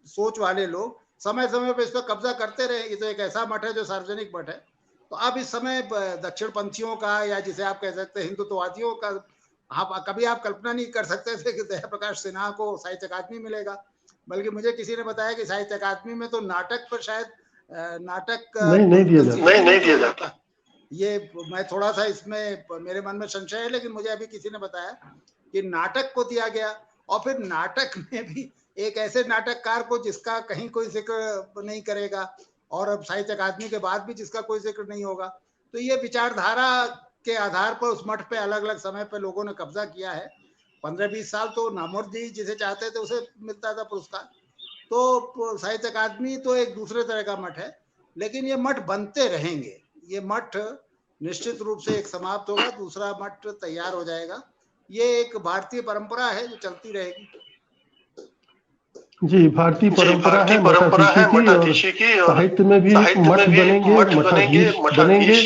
सोच वाले लोग समय समय पर इस पर कब्जा करते रहे। ये तो एक ऐसा मठ है जो सार्वजनिक मठ है। तो अब इस समय दक्षिण पंथियों का, या जिसे आप कह सकते हैं हिंदुत्ववादियों का, हाँ, कभी आप कल्पना नहीं कर सकते थे कि दया प्रकाश सिन्हा को साहित्य अकादमी मिलेगा। बल्कि मुझे किसी ने बताया कि साहित्य अकादमी में तो नाटक पर शायद नाटक नहीं दिया जाता। नहीं दिया जाता। ये मैं थोड़ा सा इसमें मेरे मन में संशय है, लेकिन मुझे अभी किसी ने बताया कि नाटक को दिया गया। और फिर नाटक में भी एक ऐसे नाटककार को जिसका कहीं कोई जिक्र नहीं करेगा, और अब साहित्य अकादमी के बाद भी जिसका कोई जिक्र नहीं होगा। तो ये विचारधारा के आधार पर उस मठ पे अलग अलग समय पे लोगों ने कब्जा किया है। 15-20 साल तो नामर्दी जिसे चाहते थे उसे मिलता था पुरस्कार। तो साहित्य अकादमी तो एक दूसरे तरह का मठ है, लेकिन ये मठ बनते रहेंगे। ये मठ निश्चित रूप से एक समाप्त होगा, दूसरा मठ तैयार हो जाएगा। ये एक भारतीय परंपरा है जो चलती रहेगी। जी, भारतीय परंपरा है मठाधीशी की, और साहित्य में भी मठ बनेंगे, मठाधीश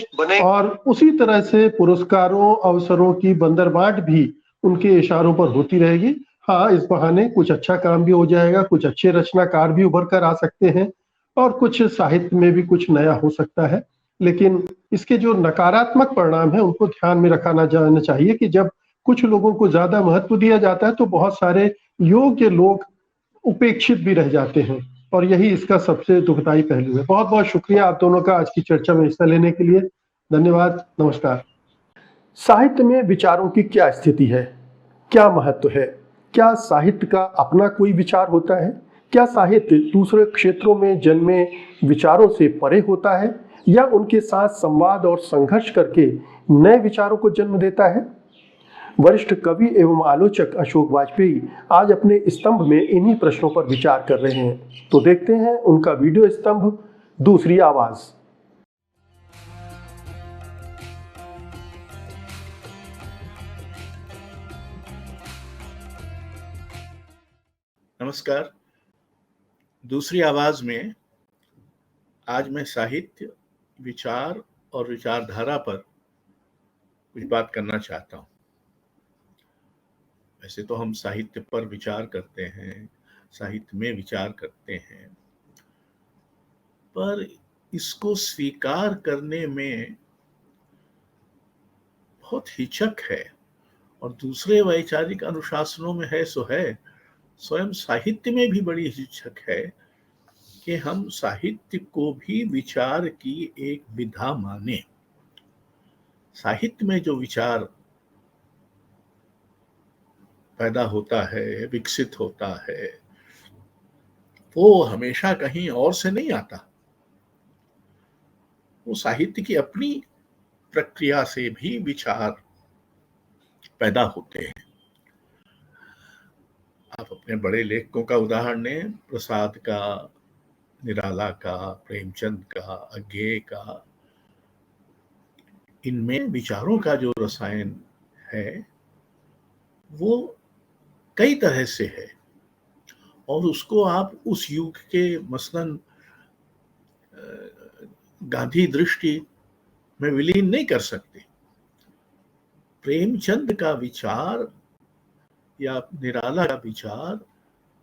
बनेंगे, और उसी तरह से पुरस्कारों अवसरों की बंदरबाट भी उनके इशारों पर होती रहेगी। हाँ, इस बहाने कुछ अच्छा काम भी हो जाएगा, कुछ अच्छे रचनाकार भी उभर कर आ सकते हैं, और कुछ साहित्य में भी कुछ नया हो सकता है। लेकिन इसके जो नकारात्मक परिणाम है उनको ध्यान में रखा ना जाना चाहिए कि जब कुछ लोगों को ज्यादा महत्व दिया जाता है तो बहुत सारे योग्य लोग उपेक्षित भी रह जाते हैं, और यही इसका सबसे दुखदाई पहलू है। बहुत बहुत शुक्रिया आप दोनों का आज की चर्चा में हिस्सा लेने के लिए। धन्यवाद, नमस्कार। साहित्य में विचारों की क्या स्थिति है, क्या महत्व है? क्या साहित्य का अपना कोई विचार होता है? क्या साहित्य दूसरे क्षेत्रों में जन्मे विचारों से परे होता है, या उनके साथ संवाद और संघर्ष करके नए विचारों को जन्म देता है? वरिष्ठ कवि एवं आलोचक अशोक वाजपेयी आज अपने स्तंभ में इन्हीं प्रश्नों पर विचार कर रहे हैं। तो देखते हैं उनका वीडियो स्तंभ दूसरी आवाज। नमस्कार। दूसरी आवाज में आज मैं साहित्य, विचार और विचारधारा पर कुछ बात करना चाहता हूं। वैसे तो हम साहित्य पर विचार करते हैं, साहित्य में विचार करते हैं, पर इसको स्वीकार करने में बहुत हिचक है, और दूसरे वैचारिक अनुशासनों में है सो है, स्वयं साहित्य में भी बड़ी हिचक है कि हम साहित्य को भी विचार की एक विधा माने। साहित्य में जो विचार पैदा होता है, विकसित होता है, वो हमेशा कहीं और से नहीं आता। वो साहित्य की अपनी प्रक्रिया से भी विचार पैदा होते हैं। आप अपने बड़े लेखकों का उदाहरण लें, प्रसाद का, निराला का, प्रेमचंद का, अज्ञेय का। इनमें विचारों का जो रसायन है वो कई तरह से है, और उसको आप उस युग के मसलन गांधी दृष्टि में विलीन नहीं कर सकते। प्रेमचंद का विचार या निराला का विचार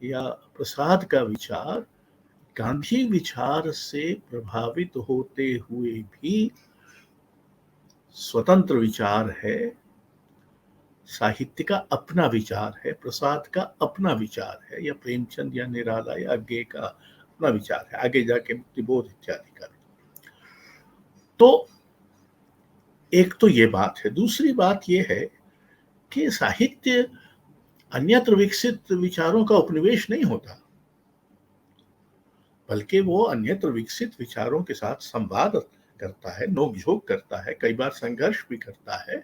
या प्रसाद का विचार गांधी विचार से प्रभावित होते हुए भी स्वतंत्र विचार है। साहित्य का अपना विचार है, प्रसाद का अपना विचार है, या प्रेमचंद या निराला या अज्ञेय का अपना विचार है, आगे जाके मुक्तिबोध इत्यादि का। तो एक तो ये बात है। दूसरी बात ये है कि साहित्य अन्यत्र विकसित विचारों का उपनिवेश नहीं होता, बल्कि वो अन्यत्र विकसित विचारों के साथ संवाद करता है, नोकझोंक करता है, कई बार संघर्ष भी करता है।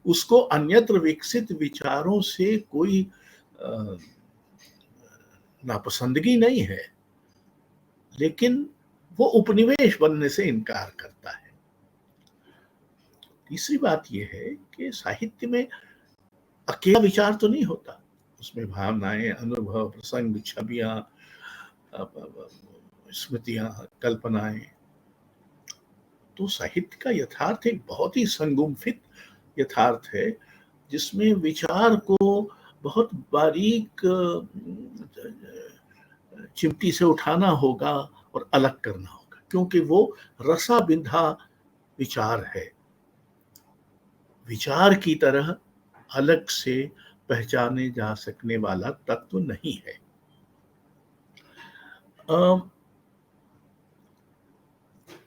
उसको अन्यत्र विकसित विचारों से कोई नापसंदगी नहीं है, लेकिन वो उपनिवेश बनने से इनकार करता है। तीसरी बात यह है कि साहित्य में अकेला विचार तो नहीं होता, उसमें भावनाएं, अनुभव, प्रसंग, छवियां, स्मृतियां, कल्पनाएं। तो साहित्य का यथार्थ एक बहुत ही संगुम्फित यथार्थ है, जिसमें विचार को बहुत बारीक चिमटी से उठाना होगा और अलग करना होगा, क्योंकि वो रसा बिंधा विचार है। विचार की तरह अलग से पहचाने जा सकने वाला तत्व नहीं है।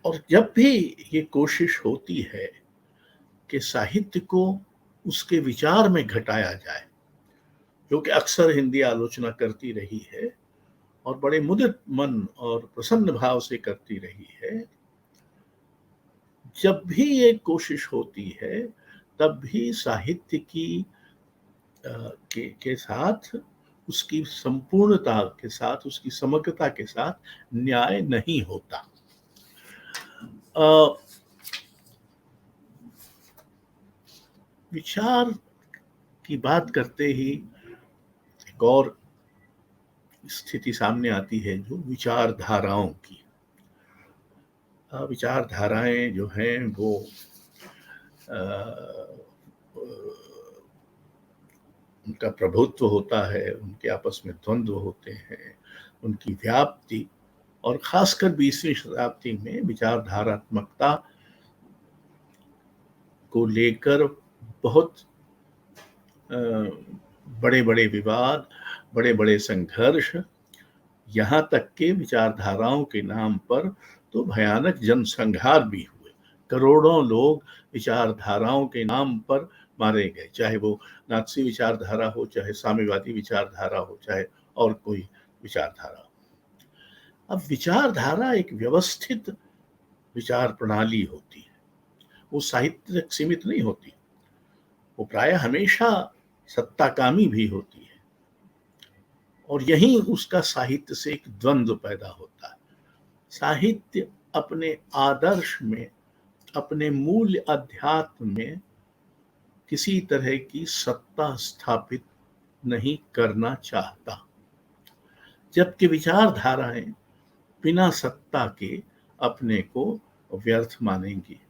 और जब भी ये कोशिश होती है कि साहित्य को उसके विचार में घटाया जाए, जो कि अक्सर हिंदी आलोचना करती रही है और बड़े मुदित मन और प्रसन्न भाव से करती रही है, जब भी ये कोशिश होती है तब भी साहित्य की के साथ, उसकी संपूर्णता के साथ, उसकी समग्रता के साथ न्याय नहीं होता। विचार की बात करते ही एक और स्थिति सामने आती है, जो विचारधाराओं की। विचारधाराएं जो हैं वो उनका प्रभुत्व होता है, उनके आपस में द्वंद्व होते हैं, उनकी व्याप्ति, और खासकर 20वीं शताब्दी में विचारधारात्मकता को लेकर बहुत बड़े बड़े विवाद, बड़े बड़े संघर्ष, यहाँ तक के विचारधाराओं के नाम पर तो भयानक जनसंहार भी हुए। करोड़ों लोग विचारधाराओं के नाम पर मारे गए, चाहे वो नात्सी विचारधारा हो, चाहे साम्यवादी विचारधारा हो, चाहे और कोई विचारधारा हो। अब विचारधारा एक व्यवस्थित विचार प्रणाली होती है, वो साहित्य तक सीमित नहीं होती, वो प्रायः हमेशा सत्ताकामी भी होती है, और यहीं उसका साहित्य से एक द्वंद्व पैदा होता है। साहित्य अपने आदर्श में, अपने मूल अध्यात्म में किसी तरह की सत्ता स्थापित नहीं करना चाहता, जबकि विचारधाराएं बिना सत्ता के अपने को व्यर्थ मानेंगी।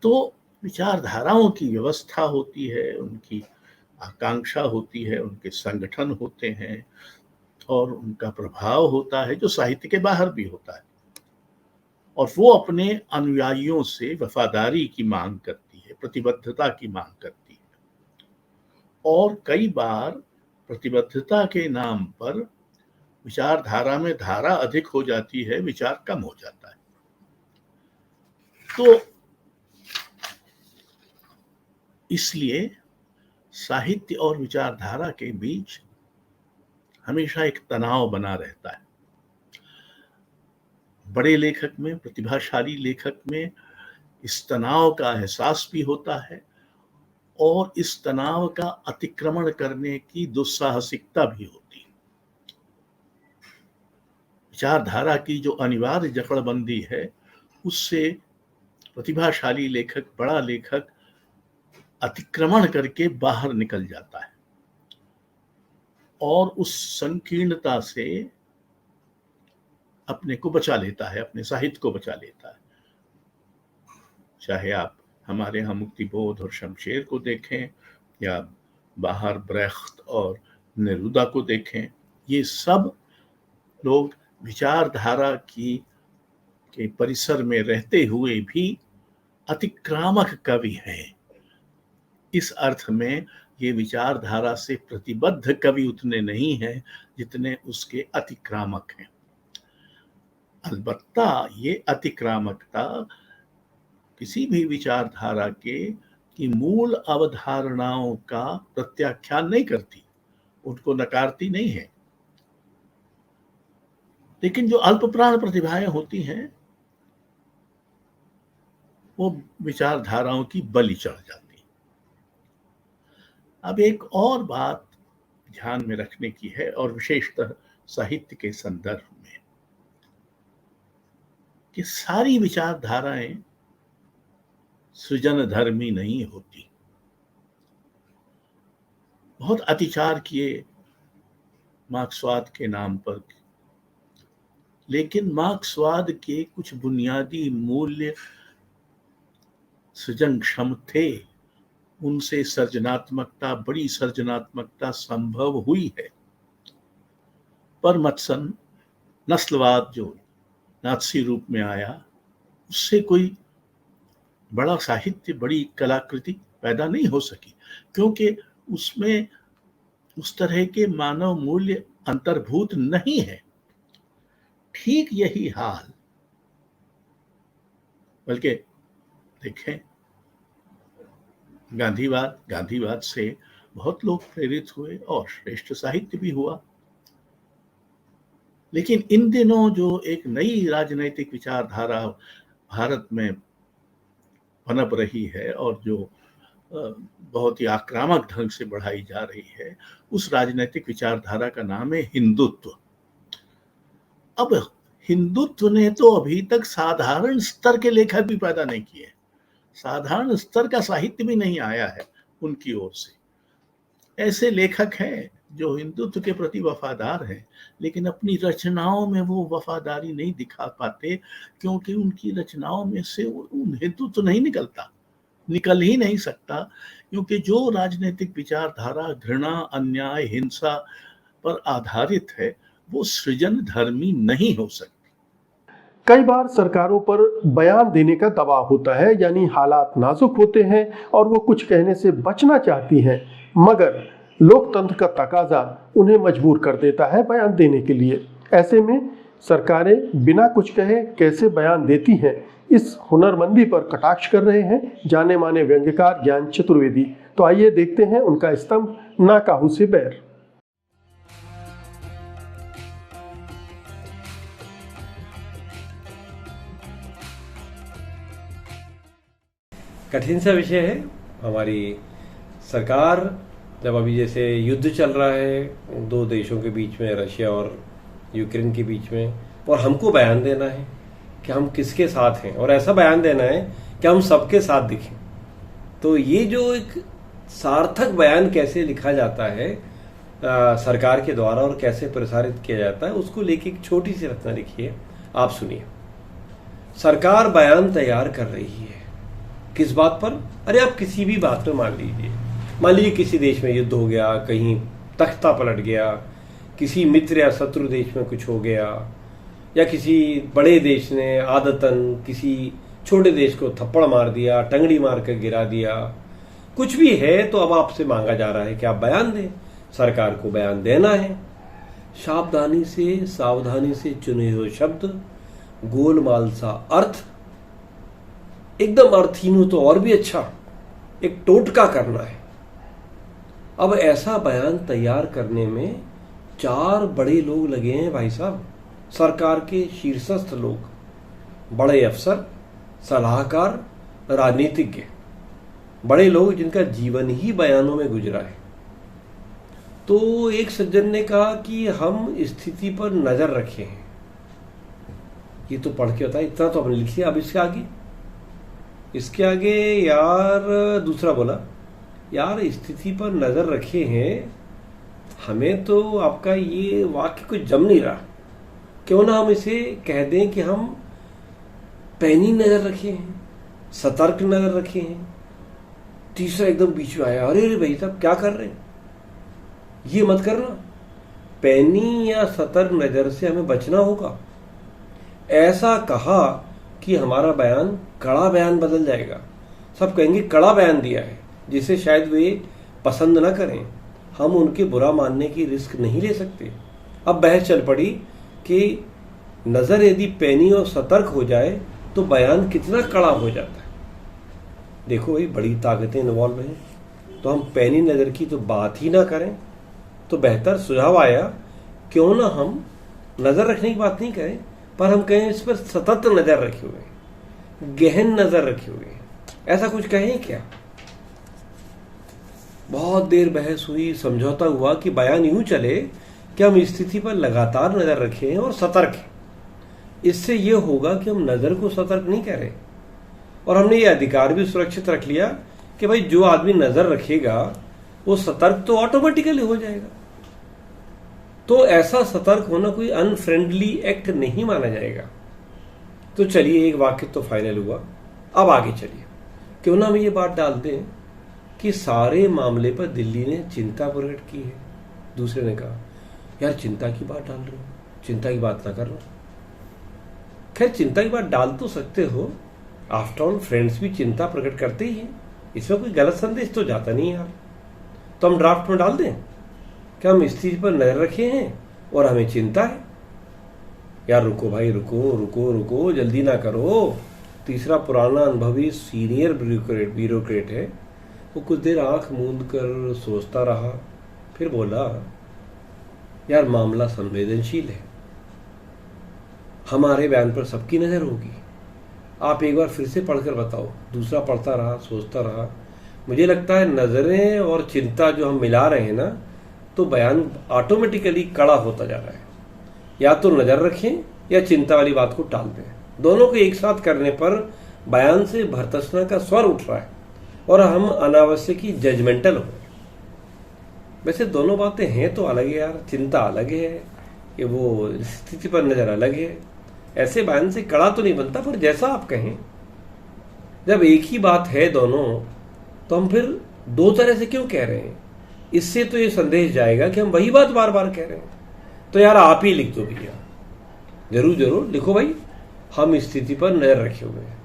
तो विचारधाराओं की व्यवस्था होती है, उनकी आकांक्षा होती है, उनके संगठन होते हैं, और उनका प्रभाव होता है जो साहित्य के बाहर भी होता है, और वो अपने अनुयायियों से वफादारी की मांग करती है, प्रतिबद्धता की मांग करती है, और कई बार प्रतिबद्धता के नाम पर विचारधारा में धारा अधिक हो जाती है, विचार कम हो जाता है। तो इसलिए साहित्य और विचारधारा के बीच हमेशा एक तनाव बना रहता है। बड़े लेखक में, प्रतिभाशाली लेखक में इस तनाव का एहसास भी होता है, और इस तनाव का अतिक्रमण करने की दुस्साहसिकता भी होती है। विचारधारा की जो अनिवार्य जकड़बंदी है, उससे प्रतिभाशाली लेखक, बड़ा लेखक अतिक्रमण करके बाहर निकल जाता है, और उस संकीर्णता से अपने को बचा लेता है, अपने साहित्य को बचा लेता है। चाहे आप हमारे यहाँ मुक्तिबोध और शमशेर को देखें, या बाहर ब्रेख्त और नेरूदा को देखें, ये सब लोग विचारधारा के परिसर में रहते हुए भी अतिक्रामक कवि हैं। इस अर्थ में ये विचारधारा से प्रतिबद्ध कवि उतने नहीं हैं जितने उसके अतिक्रामक हैं। अलबत्ता ये अतिक्रामकता किसी भी विचारधारा की मूल अवधारणाओं का प्रत्याख्यान नहीं करती, उनको नकारती नहीं है। लेकिन जो अल्प प्राण प्रतिभाएं होती हैं, वो विचारधाराओं की बलि चढ़ जाती। अब एक और बात ध्यान में रखने की है, और विशेषतः साहित्य के संदर्भ में, कि सारी विचारधाराएं सृजन धर्मी नहीं होती। बहुत अतिचार किए मार्क्सवाद के नाम पर, लेकिन मार्क्सवाद के कुछ बुनियादी मूल्य सृजनक्षम थे, उनसे सर्जनात्मकता, बड़ी सर्जनात्मकता संभव हुई है। पर मत्सन नस्लवाद जो नात्सी रूप में आया, उससे कोई बड़ा साहित्य, बड़ी कलाकृति पैदा नहीं हो सकी, क्योंकि उसमें उस तरह के मानव मूल्य अंतर्भूत नहीं है। ठीक यही हाल, बल्कि देखें, गांधीवाद से बहुत लोग प्रेरित हुए और श्रेष्ठ साहित्य भी हुआ। लेकिन इन दिनों जो एक नई राजनैतिक विचारधारा भारत में पनप रही है और जो बहुत ही आक्रामक ढंग से बढ़ाई जा रही है, उस राजनैतिक विचारधारा का नाम है हिंदुत्व। अब हिंदुत्व ने तो अभी तक साधारण स्तर के लेखक भी पैदा नहीं किए, साधारण स्तर का साहित्य भी नहीं आया है उनकी ओर से। ऐसे लेखक हैं जो हिंदुत्व के प्रति वफादार हैं, लेकिन अपनी रचनाओं में वो वफादारी नहीं दिखा पाते, क्योंकि उनकी रचनाओं में से हिंदुत्व नहीं निकल ही नहीं सकता, क्योंकि जो राजनीतिक विचारधारा घृणा, अन्याय, हिंसा पर आधारित है, वो सृजन धर्मी नहीं हो सकती। कई बार सरकारों पर बयान देने का दबाव होता है, यानी हालात नाजुक होते हैं और वो कुछ कहने से बचना चाहती हैं, मगर लोकतंत्र का तकाजा उन्हें मजबूर कर देता है बयान देने के लिए। ऐसे में सरकारें बिना कुछ कहे कैसे बयान देती हैं, इस हुनरमंदी पर कटाक्ष कर रहे हैं जाने माने व्यंग्यकार ज्ञान चतुर्वेदी। तो आइए देखते हैं उनका स्तंभ ना काहू से बैर। कठिन सा विषय है। हमारी सरकार जब अभी जैसे युद्ध चल रहा है दो देशों के बीच में, रशिया और यूक्रेन के बीच में, और हमको बयान देना है कि हम किसके साथ हैं, और ऐसा बयान देना है कि हम सबके साथ दिखें। तो ये जो एक सार्थक बयान कैसे लिखा जाता है सरकार के द्वारा और कैसे प्रसारित किया जाता है, उसको लेके एक छोटी सी रचना लिखी है, आप सुनिए। सरकार बयान तैयार कर रही है। किस बात पर? अरे आप किसी भी बात में मान लीजिए किसी देश में युद्ध हो गया, कहीं तख्ता पलट गया, किसी मित्र या शत्रु देश में कुछ हो गया, या किसी बड़े देश ने आदतन किसी छोटे देश को थप्पड़ मार दिया, टंगड़ी मार कर गिरा दिया, कुछ भी है, तो अब आपसे मांगा जा रहा है कि आप बयान दें। सरकार को बयान देना है। सावधानी से चुने हुए शब्द, गोलमाल सा अर्थ, एकदम अर्थहीन हो तो और भी अच्छा, एक टोटका करना है। अब ऐसा बयान तैयार करने में 4 बड़े लोग लगे हैं भाई साहब, सरकार के शीर्षस्थ लोग, बड़े अफसर, सलाहकार, राजनीतिज्ञ, बड़े लोग जिनका जीवन ही बयानों में गुजरा है। तो एक सज्जन ने कहा कि हम स्थिति पर नजर रखे हैं। ये तो पढ़ के होता है, इतना तो हमने लिख लिया। अब इसके आगे यार दूसरा बोला, यार स्थिति पर नजर रखे हैं, हमें तो आपका ये वाक्य कुछ जम नहीं रहा, क्यों ना हम इसे कह दें कि हम पैनी नजर रखे हैं, सतर्क नजर रखे हैं। तीसरा एकदम बीच में आया, अरे भाई साहब क्या कर रहे हैं, ये मत करना, पैनी या सतर्क नजर से हमें बचना होगा। ऐसा कहा कि हमारा बयान कड़ा बयान बदल जाएगा। सब कहेंगे कड़ा बयान दिया है, जिसे शायद वे पसंद ना करें। हम उनके बुरा मानने की रिस्क नहीं ले सकते। अब बहस चल पड़ी कि नजर यदि पैनी और सतर्क हो जाए तो बयान कितना कड़ा हो जाता है। देखो भाई, बड़ी ताकतें इन्वॉल्व हैं, तो हम पैनी नजर की तो बात ही ना करें। तो बेहतर सुझाव आया, क्यों ना हम नजर रखने की बात नहीं करें, पर हम कहें इस पर सतत नजर रखे हुए, गहन नजर रखे हुए, ऐसा कुछ कहें क्या। बहुत देर बहस हुई, समझौता हुआ कि बयान यूं चले कि हम स्थिति पर लगातार नजर रखें और सतर्क हैं। इससे ये होगा कि हम नज़र को सतर्क नहीं कर रहे, और हमने ये अधिकार भी सुरक्षित रख लिया कि भाई जो आदमी नज़र रखेगा वो सतर्क तो ऑटोमेटिकली हो जाएगा। तो ऐसा सतर्क होना कोई अनफ्रेंडली एक्ट नहीं माना जाएगा। तो चलिए, एक वाक्य तो फाइनल हुआ, अब आगे चलिए। क्यों ना हम ये बात डाल दें कि सारे मामले पर दिल्ली ने चिंता प्रकट की है। दूसरे ने कहा यार चिंता की बात डाल रहे हो, चिंता की बात ना कर रहा। खैर, चिंता की बात डाल तो सकते हो, आफ्टर ऑल फ्रेंड्स भी चिंता प्रकट करते ही हैं, इसमें कोई गलत संदेश तो जाता नहीं यार। तो हम ड्राफ्ट में डाल दें कि हम इस चीज पर नजर रखे हैं और हमें चिंता है। यार रुको भाई, रुको रुको रुको, जल्दी ना करो। तीसरा पुराना अनुभवी सीनियर ब्यूरोक्रेट है, वो कुछ देर आंख मूंद कर सोचता रहा, फिर बोला यार मामला संवेदनशील है, हमारे बयान पर सबकी नजर होगी, आप एक बार फिर से पढ़कर बताओ। दूसरा पढ़ता रहा, सोचता रहा, मुझे लगता है नजरें और चिंता जो हम मिला रहे हैं ना, तो बयान ऑटोमेटिकली कड़ा होता जा रहा है। या तो नजर रखें या चिंता वाली बात को टाल दें, दोनों को एक साथ करने पर बयान से भर्त्सना का स्वर उठ रहा है और हम अनावश्यक ही जजमेंटल हो। वैसे दोनों बातें हैं तो अलग है यार, चिंता अलग है कि वो स्थिति पर नजर अलग है। ऐसे बयान से कड़ा तो नहीं बनता, पर जैसा आप कहें, जब एक ही बात है दोनों, तो हम फिर दो तरह से क्यों कह रहे हैं? इससे तो ये संदेश जाएगा कि हम वही बात बार बार कह रहे हैं। तो यार आप ही लिख दो भैया, जरूर जरूर लिखो भाई, हम स्थिति पर नजर रखे हुए हैं।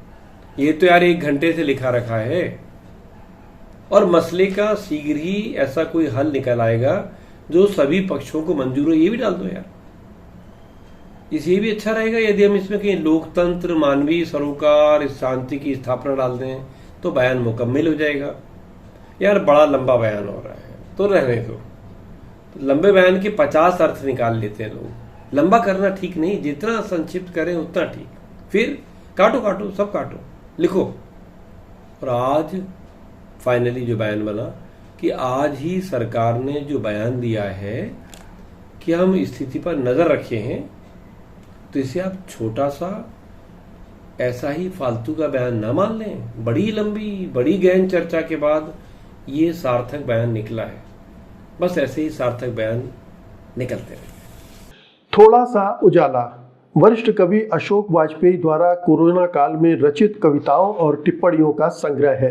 ये तो यार 1 घंटे से लिखा रखा है और मसले का शीघ्र ही ऐसा कोई हल निकल आएगा जो सभी पक्षों को मंजूर हो। ये भी डाल दो यार, ये भी अच्छा रहेगा। यदि हम इसमें कहीं लोकतंत्र, मानवीय सरोकार, शांति की स्थापना डाल दें तो बयान मुकम्मल हो जाएगा। यार बड़ा लंबा बयान हो रहा है तो रहने दो। लंबे बयान के 50 अर्थ निकाल लेते हैं लोग। लंबा करना ठीक नहीं, जितना संक्षिप्त करें उतना ठीक। फिर काटो काटो, सब काटो, लिखो। और आज फाइनली जो बयान बना कि आज ही सरकार ने जो बयान दिया है कि हम स्थिति पर नजर रखे हैं, तो इसे आप छोटा सा ऐसा ही फालतू का बयान ना मान लें। बड़ी लंबी, बड़ी गहन चर्चा के बाद ये सार्थक बयान निकला है। बस ऐसे ही सार्थक बयान निकलते रहे। थोड़ा सा उजाला वरिष्ठ कवि अशोक वाजपेयी द्वारा कोरोना काल में रचित कविताओं और टिप्पणियों का संग्रह है।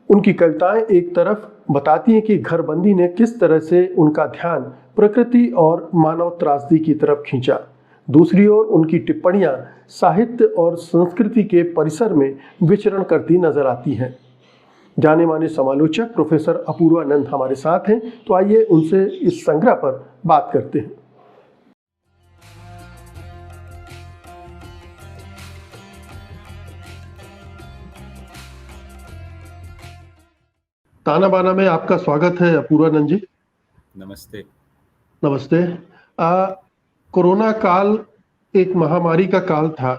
उनकी कविताएं एक तरफ बताती हैं कि घरबंदी ने किस तरह से उनका ध्यान प्रकृति और मानव त्रासदी की तरफ खींचा, दूसरी ओर उनकी टिप्पणियां साहित्य और संस्कृति के परिसर में विचरण करती नजर आती हैं। जाने माने समालोचक प्रोफेसर अपूर्वानंद हमारे साथ हैं, तो आइए उनसे इस संग्रह पर बात करते हैं। ताना बाना में आपका स्वागत है अपूर्वानंद जी। नमस्ते। नमस्ते। कोरोना काल एक महामारी का काल था,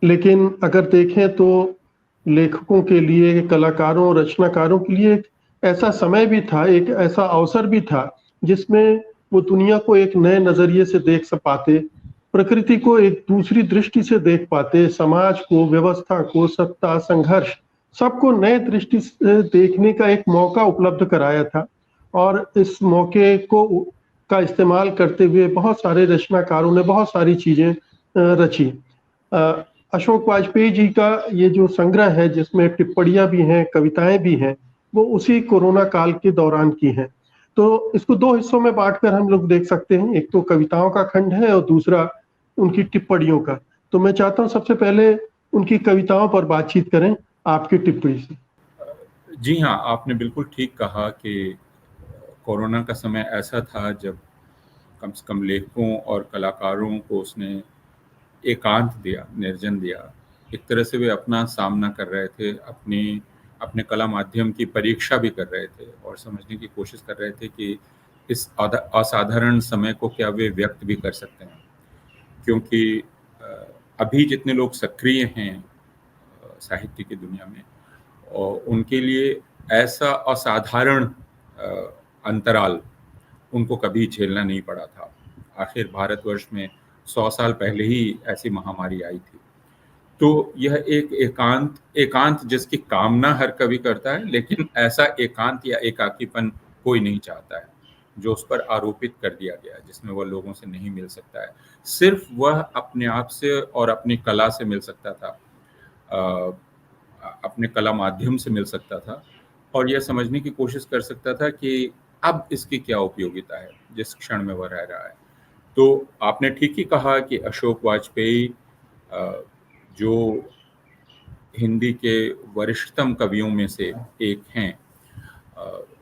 लेकिन अगर देखें तो लेखकों के लिए, कलाकारों, रचनाकारों के लिए एक ऐसा समय भी था, एक ऐसा अवसर भी था जिसमें वो दुनिया को एक नए नजरिए से देख पाते, प्रकृति को एक दूसरी दृष्टि से देख पाते, समाज को, व्यवस्था को, सत्ता, संघर्ष, सबको नए दृष्टि से देखने का एक मौका उपलब्ध कराया था। और इस मौके को का इस्तेमाल करते हुए बहुत सारे रचनाकारों ने बहुत सारी चीजें रची। अशोक वाजपेयी जी का ये जो संग्रह है, जिसमें टिप्पणियां भी हैं, कविताएं भी हैं, वो उसी कोरोना काल के दौरान की हैं। तो इसको 2 हिस्सों में बांटकर हम लोग देख सकते हैं। एक तो कविताओं का खंड है और दूसरा उनकी टिप्पणियों का। तो मैं चाहता हूँ सबसे पहले उनकी कविताओं पर बातचीत करें आपकी टिप्पणी से। जी हाँ, आपने बिल्कुल ठीक कहा कि कोरोना का समय ऐसा था जब कम से कम लेखकों और कलाकारों को उसने एकांत दिया, निर्जन दिया। एक तरह से वे अपना सामना कर रहे थे, अपने कला माध्यम की परीक्षा भी कर रहे थे और समझने की कोशिश कर रहे थे कि इस असाधारण समय को क्या वे व्यक्त भी कर सकते हैं। क्योंकि अभी जितने लोग सक्रिय हैं साहित्य की दुनिया में, और उनके लिए ऐसा असाधारण अंतराल उनको कभी झेलना नहीं पड़ा था। आखिर भारतवर्ष में 100 साल पहले ही ऐसी महामारी आई थी। तो यह एक एकांत जिसकी कामना हर कवि करता है, लेकिन ऐसा एकांत या एकाकीपन कोई नहीं चाहता है जो उस पर आरोपित कर दिया गया है, जिसमें वह लोगों से नहीं मिल सकता है। सिर्फ वह अपने आप से और अपनी कला से मिल सकता था, अपने कला माध्यम से मिल सकता था, और यह समझने की कोशिश कर सकता था कि अब इसकी क्या उपयोगिता है जिस क्षण में वह रह रहा है। तो आपने ठीक ही कहा कि अशोक वाजपेयी जो हिंदी के वरिष्ठतम कवियों में से एक हैं,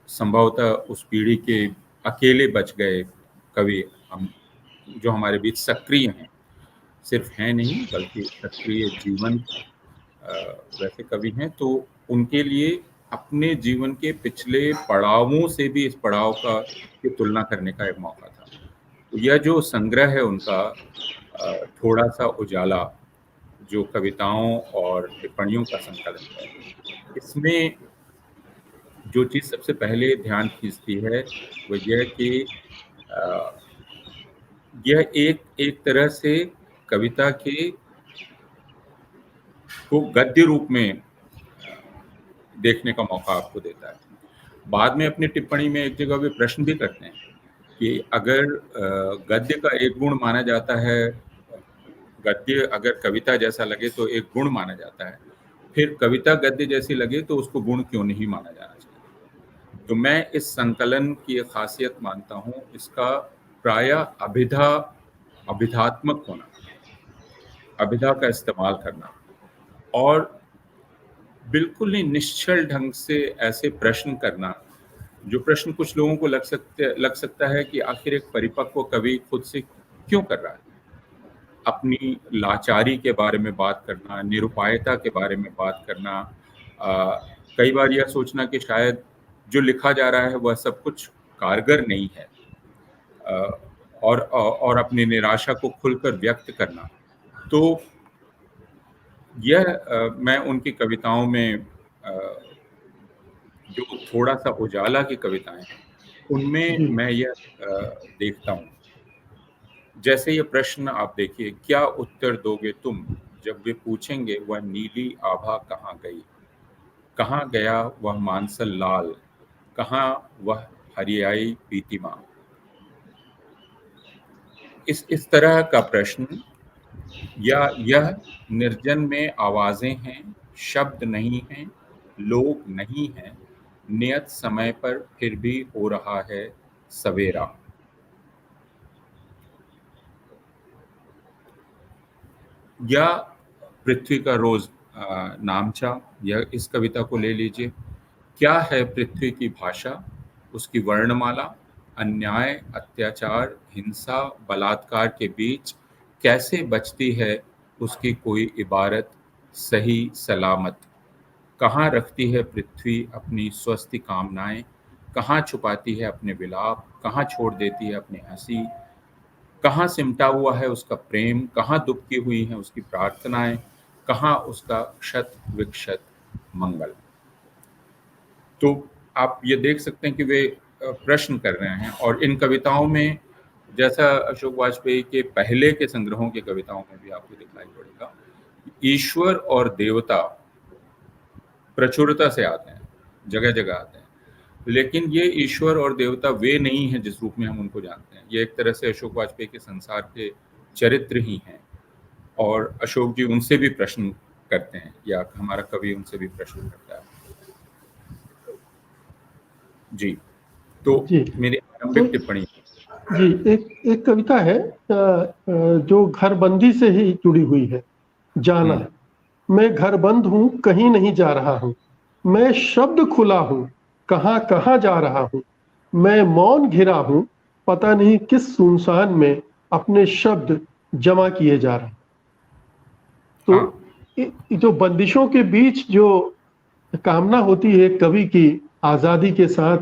संभवतः उस पीढ़ी के अकेले बच गए कवि हम जो हमारे बीच सक्रिय हैं, सिर्फ हैं नहीं बल्कि सक्रिय जीवन वैसे कवि हैं। तो उनके लिए अपने जीवन के पिछले पड़ावों से भी इस पड़ाव की तुलना करने का एक मौका था। तो यह जो संग्रह है उनका थोड़ा सा उजाला, जो कविताओं और टिप्पणियों का संकलन है, इसमें जो चीज़ सबसे पहले ध्यान खींचती है वो यह कि यह एक तरह से कविता को गद्य रूप में देखने का मौका आपको देता है। बाद में अपनी टिप्पणी में एक जगह वे प्रश्न भी करते हैं कि अगर गद्य का एक गुण माना जाता है, गद्य अगर कविता जैसा लगे तो एक गुण माना जाता है, फिर कविता गद्य जैसी लगे तो उसको गुण क्यों नहीं माना जाना चाहिए। तो मैं इस संकलन की एक खासियत मानता हूँ इसका प्रायः अभिधात्मक होना, अभिधा का इस्तेमाल करना, और बिल्कुल ही निश्चल ढंग से ऐसे प्रश्न करना जो प्रश्न कुछ लोगों को लग सकता है कि आखिर एक परिपक्व कवि खुद से क्यों कर रहा है। अपनी लाचारी के बारे में बात करना, निरुपायता के बारे में बात करना, कई बार यह सोचना कि शायद जो लिखा जा रहा है वह सब कुछ कारगर नहीं है, और अपनी निराशा को खुलकर व्यक्त करना। तो यह मैं उनकी कविताओं में जो थोड़ा सा उजाला की कविताएं हैं उनमें मैं यह देखता हूँ। जैसे ये प्रश्न आप देखिए, क्या उत्तर दोगे तुम जब वे पूछेंगे वह नीली आभा कहाँ गई, कहाँ गया वह मानसल लाल, कहाँ वह हरियाई पीतिमा। इस तरह का प्रश्न, या यह निर्जन में आवाजें हैं, शब्द नहीं हैं, लोग नहीं हैं, नियत समय पर फिर भी हो रहा है सवेरा। या पृथ्वी का रोज नामचा, या इस कविता को ले लीजिए। क्या है पृथ्वी की भाषा, उसकी वर्णमाला, अन्याय, अत्याचार, हिंसा, बलात्कार के बीच कैसे बचती है उसकी कोई इबारत सही सलामत। कहाँ रखती है पृथ्वी अपनी स्वस्थ कामनाएं, कहाँ छुपाती है अपने विलाप, कहाँ छोड़ देती है अपनी हंसी, कहाँ सिमटा हुआ है उसका प्रेम, कहाँ दुबकी हुई है उसकी प्रार्थनाएं, कहाँ उसका क्षत विक्षत मंगल। तो आप ये देख सकते हैं कि वे प्रश्न कर रहे हैं। और इन कविताओं में, जैसा अशोक वाजपेयी के पहले के संग्रहों की कविताओं में भी आपको दिखाई पड़ेगा, ईश्वर और देवता प्रचुरता से आते हैं, जगह जगह आते हैं, लेकिन ये ईश्वर और देवता वे नहीं है जिस रूप में हम उनको जानते हैं। ये एक तरह से अशोक वाजपेयी के संसार के चरित्र ही हैं, और अशोक जी उनसे भी प्रश्न करते हैं, या हमारा कवि उनसे भी प्रश्न करता है। जी, तो मेरी आरंभिक टिप्पणी जी, एक कविता है जो घरबंदी से ही जुड़ी हुई है। जाना, मैं घरबंद हूँ, कहीं नहीं जा रहा हूँ, मैं शब्द खुला हूँ, कहाँ कहाँ जा रहा हूँ, मैं मौन घिरा हूँ, पता नहीं किस सुनसान में अपने शब्द जमा किए जा रहे हैं। तो जो बंदिशों के बीच जो कामना होती है कवि की, आजादी के साथ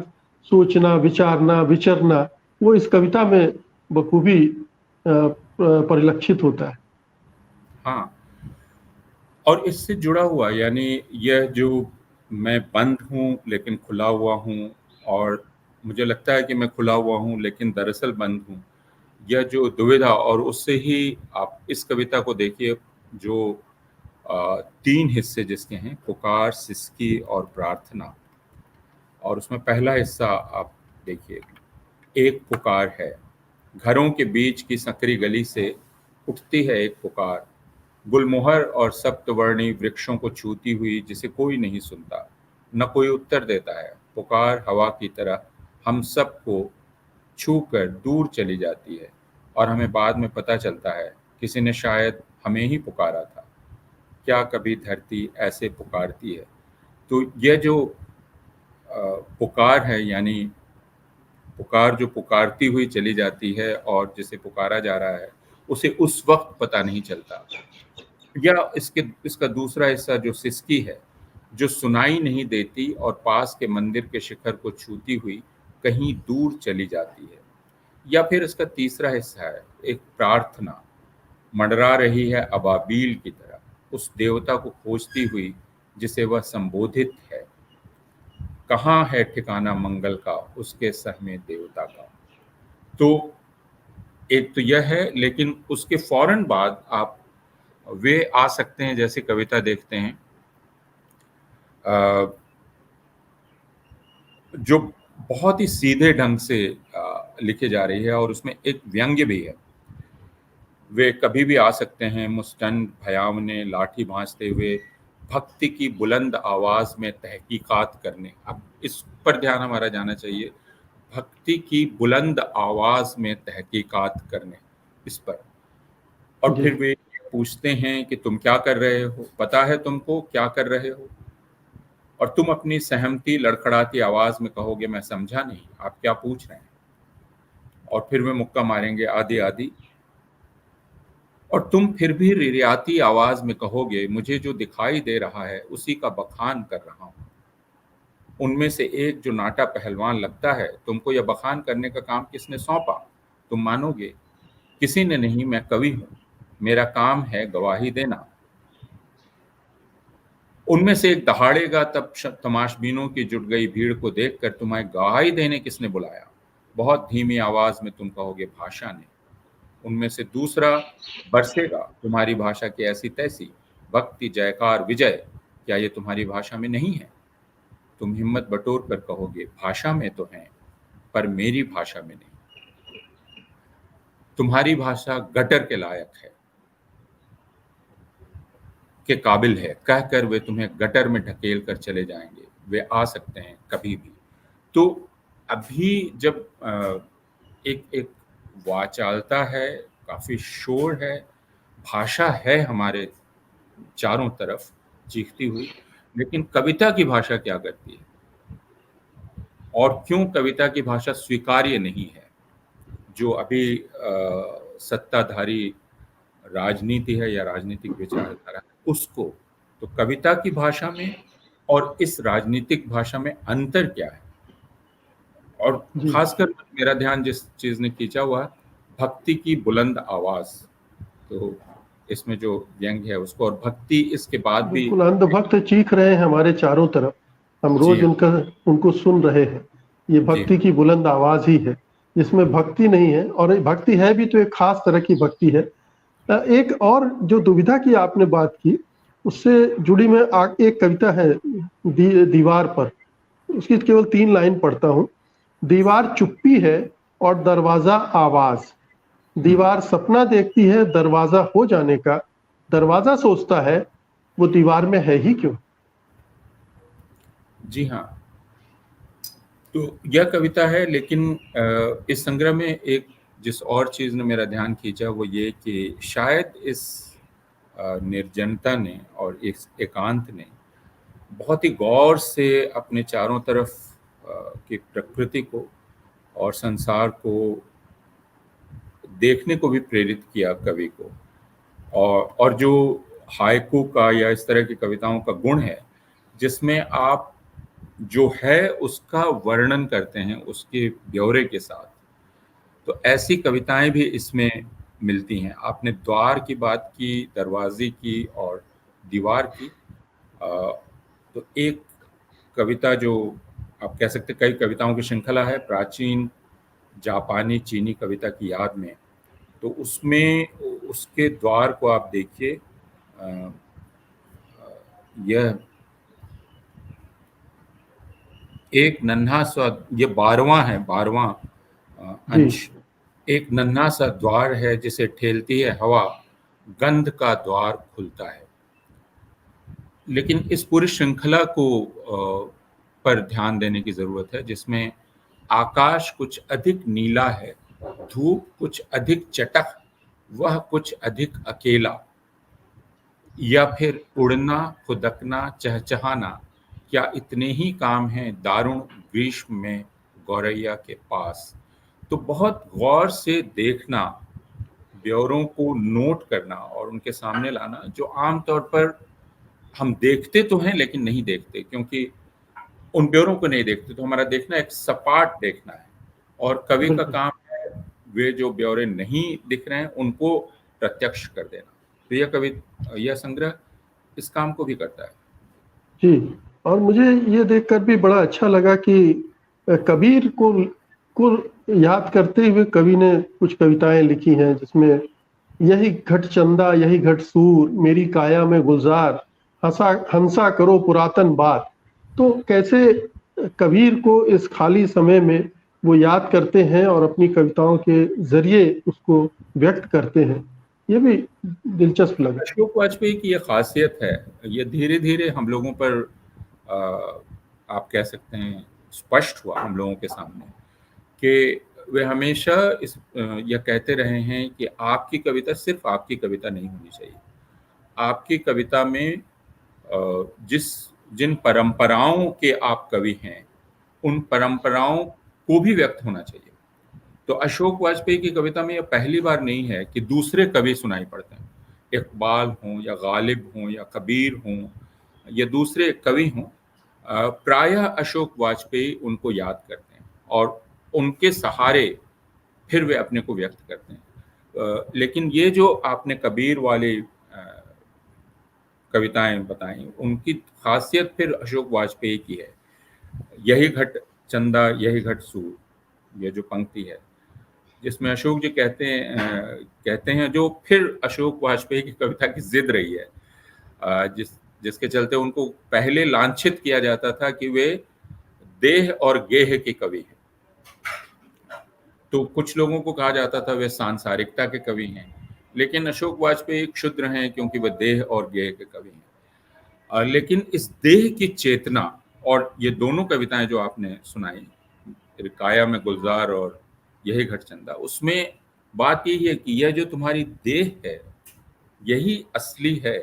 सोचना, विचारना, विचरना, वो इस कविता में बखूबी परिलक्षित होता है। हाँ, और इससे जुड़ा हुआ, यानी यह जो मैं बंद हूँ लेकिन खुला हुआ हूँ, और मुझे लगता है कि मैं खुला हुआ हूँ लेकिन दरअसल बंद हूँ, यह जो दुविधा, और उससे ही आप इस कविता को देखिए जो 3 हिस्से जिसके हैं, पुकार, सिसकी और प्रार्थना। और उसमें पहला हिस्सा आप देखिए, एक पुकार है, घरों के बीच की संकरी गली से उठती है एक पुकार, गुलमोहर और सप्तवर्णी वृक्षों को छूती हुई, जिसे कोई नहीं सुनता, न कोई उत्तर देता है। पुकार हवा की तरह हम सबको छू कर दूर चली जाती है, और हमें बाद में पता चलता है किसी ने शायद हमें ही पुकारा था। क्या कभी धरती ऐसे पुकारती है? तो यह जो पुकार है, यानी पुकार जो पुकारती हुई चली जाती है और जिसे पुकारा जा रहा है उसे उस वक्त पता नहीं चलता। या इसका दूसरा हिस्सा जो सिसकी है, जो सुनाई नहीं देती और पास के मंदिर के शिखर को छूती हुई कहीं दूर चली जाती है। या फिर इसका तीसरा हिस्सा है एक प्रार्थना, मंडरा रही है अबाबील की तरह, उस देवता को खोजती हुई जिसे वह संबोधित है। कहाँ है ठिकाना मंगल का, उसके सहमे देवता का। तो एक तो यह है, लेकिन उसके फौरन बाद आप वे आ सकते हैं जैसे कविता देखते हैं जो बहुत ही सीधे ढंग से लिखे जा रही है, और उसमें एक व्यंग्य भी है। वे कभी भी आ सकते हैं मुस्तंड भयावने लाठी भांजते हुए, भक्ति की बुलंद आवाज में तहकीकात करने। अब इस पर ध्यान हमारा जाना चाहिए, भक्ति की बुलंद आवाज में तहकीकात करने, इस पर। और जी। फिर वे पूछते हैं कि तुम क्या कर रहे हो, पता है तुमको क्या कर रहे हो? और तुम अपनी सहमति लड़खड़ाती आवाज में कहोगे मैं समझा नहीं, आप क्या पूछ रहे हैं? और फिर वे मुक्का मारेंगे आदि आदि। और तुम फिर भी रिरियाती आवाज में कहोगे मुझे जो दिखाई दे रहा है उसी का बखान कर रहा हूं। उनमें से एक जो नाटा पहलवान लगता है, तुमको यह बखान करने का काम किसने सौंपा? तुम मानोगे किसी ने नहीं, मैं कवि हूं, मेरा काम है गवाही देना। उनमें से एक दहाड़ेगा तब तमाशबीनों की जुट गई भीड़ को देखकर, तुम्हें गवाही देने किसने बुलाया? बहुत धीमी आवाज में तुम कहोगे भाषा ने। उनमें से दूसरा बरसेगा तुम्हारी भाषा की ऐसी तैसी, भक्ति जयकार विजय, क्या ये तुम्हारी भाषा में नहीं है? तुम हिम्मत बटोर कर कहोगे भाषा में तो है, पर मेरी भाषा में नहीं। तुम्हारी भाषा गटर के लायक है, के काबिल है, कहकर वे तुम्हें गटर में ढकेल कर चले जाएंगे। वे आ सकते हैं कभी भी। तो अभी जब एक एक वाचालता है, काफी शोर है, भाषा है हमारे चारों तरफ चीखती हुई, लेकिन कविता की भाषा क्या करती है? और क्यों कविता की भाषा स्वीकार्य नहीं है? जो अभी सत्ताधारी राजनीति है या राजनीतिक विचारधारा उसको, तो कविता की भाषा में और इस राजनीतिक भाषा में अंतर क्या है? और जी। खासकर मेरा ध्यान जिस चीज ने खींचा हुआ भक्ति की बुलंद आवाज, तो इसमें जो व्यंग्य है उसको, और भक्ति इसके बाद भी बिल्कुल अंधभक्त चीख रहे हैं हमारे चारों तरफ, हम रोज जी उनको सुन रहे हैं। ये भक्ति की बुलंद आवाज ही है, जिसमें भक्ति नहीं है, और ये भक्ति है भी तो एक खास तरह की भक्ति है। एक और जो दुविधा की आपने बात की, उससे जुड़ी मैं एक कविता है दीवार पर, उसकी केवल 3 लाइन पढ़ता हूँ। दीवार चुप्पी है और दरवाजा आवाज, दीवार सपना देखती है दरवाजा हो जाने का, दरवाजा सोचता है वो दीवार में है ही क्यों। जी हाँ, तो यह कविता है, लेकिन इस संग्रह में एक जिस और चीज ने मेरा ध्यान खींचा वो ये कि शायद इस निर्जनता ने और इस एकांत ने बहुत ही गौर से अपने चारों तरफ की प्रकृति को और संसार को देखने को भी प्रेरित किया कवि को। और जो हाइकू का या इस तरह की कविताओं का गुण है, जिसमें आप जो है उसका वर्णन करते हैं उसके ब्यौरे के साथ, तो ऐसी कविताएं भी इसमें मिलती हैं। आपने द्वार की बात की, दरवाजे की और दीवार की। तो एक कविता जो आप कह सकते, कई कविताओं की श्रृंखला है, प्राचीन जापानी चीनी कविता की याद में तो उसमें उसके द्वार को आप देखिए, यह एक नन्हा सा, ये 12वां है, 12वां अंश, एक नन्हा सा द्वार है जिसे ठेलती है हवा, गंध का द्वार खुलता है। लेकिन इस पूरी श्रृंखला को पर ध्यान देने की जरूरत है, जिसमें आकाश कुछ अधिक नीला है, धूप कुछ अधिक चटक, वह कुछ अधिक अकेला, या फिर उड़ना, खुदकना, चहचहाना, क्या इतने ही काम हैं दारुण ग्रीष्म में गौरैया के पास। तो बहुत गौर से देखना, ब्यौरों को नोट करना और उनके सामने लाना, जो आमतौर पर हम देखते तो हैं लेकिन नहीं देखते, क्योंकि उन ब्यौरों को नहीं देखते। तो हमारा देखना एक सपाट देखना है, और कवि का काम है वे जो ब्यौरे नहीं दिख रहे हैं उनको प्रत्यक्ष कर देना। तो यह संग्रह इस काम को भी करता है। जी, और मुझे ये देखकर भी बड़ा अच्छा लगा कि कबीर को याद करते हुए कवि ने कुछ कविताएं लिखी हैं, जिसमें यही घट चंदा यही घट सूर, मेरी काया में गुलजार, हंसा करो पुरातन बात। तो कैसे कबीर को इस खाली समय में वो याद करते हैं और अपनी कविताओं के जरिए उसको व्यक्त करते हैं, ये भी दिलचस्प लगा। अशोक वाजपेयी की यह खासियत है, ये धीरे धीरे हम लोगों पर आप कह सकते हैं स्पष्ट हुआ हम लोगों के सामने, कि वे हमेशा यह कहते रहे हैं कि आपकी कविता सिर्फ आपकी कविता नहीं होनी चाहिए। आपकी कविता में जिन परंपराओं के आप कवि हैं, उन परंपराओं को भी व्यक्त होना चाहिए। तो अशोक वाजपेयी की कविता में यह पहली बार नहीं है कि दूसरे कवि सुनाई पड़ते हैं, इकबाल हों या गालिब हों या कबीर हों या दूसरे कवि हों, प्रायः अशोक वाजपेयी उनको याद करते हैं और उनके सहारे फिर वे अपने को व्यक्त करते हैं। लेकिन ये जो आपने कबीर वाली कविताएं बताई, उनकी खासियत फिर अशोक वाजपेयी की है। यही घट चंदा यही घट सूर, ये जो पंक्ति है जिसमें अशोक जी कहते हैं जो फिर अशोक वाजपेयी की कविता की जिद रही है, जिसके चलते उनको पहले लांछित किया जाता था कि वे देह और गेह के कवि हैं। तो कुछ लोगों को कहा जाता था वे सांसारिकता के कवि हैं, लेकिन अशोक वाजपेयी क्षुद्र हैं क्योंकि वे देह और गेह के कवि हैं। लेकिन इस देह की चेतना, और ये दोनों कविताएं जो आपने सुनाई, काया में गुलजार और यही घट चंदा, उसमें बात यही है कि यह जो तुम्हारी देह है यही असली है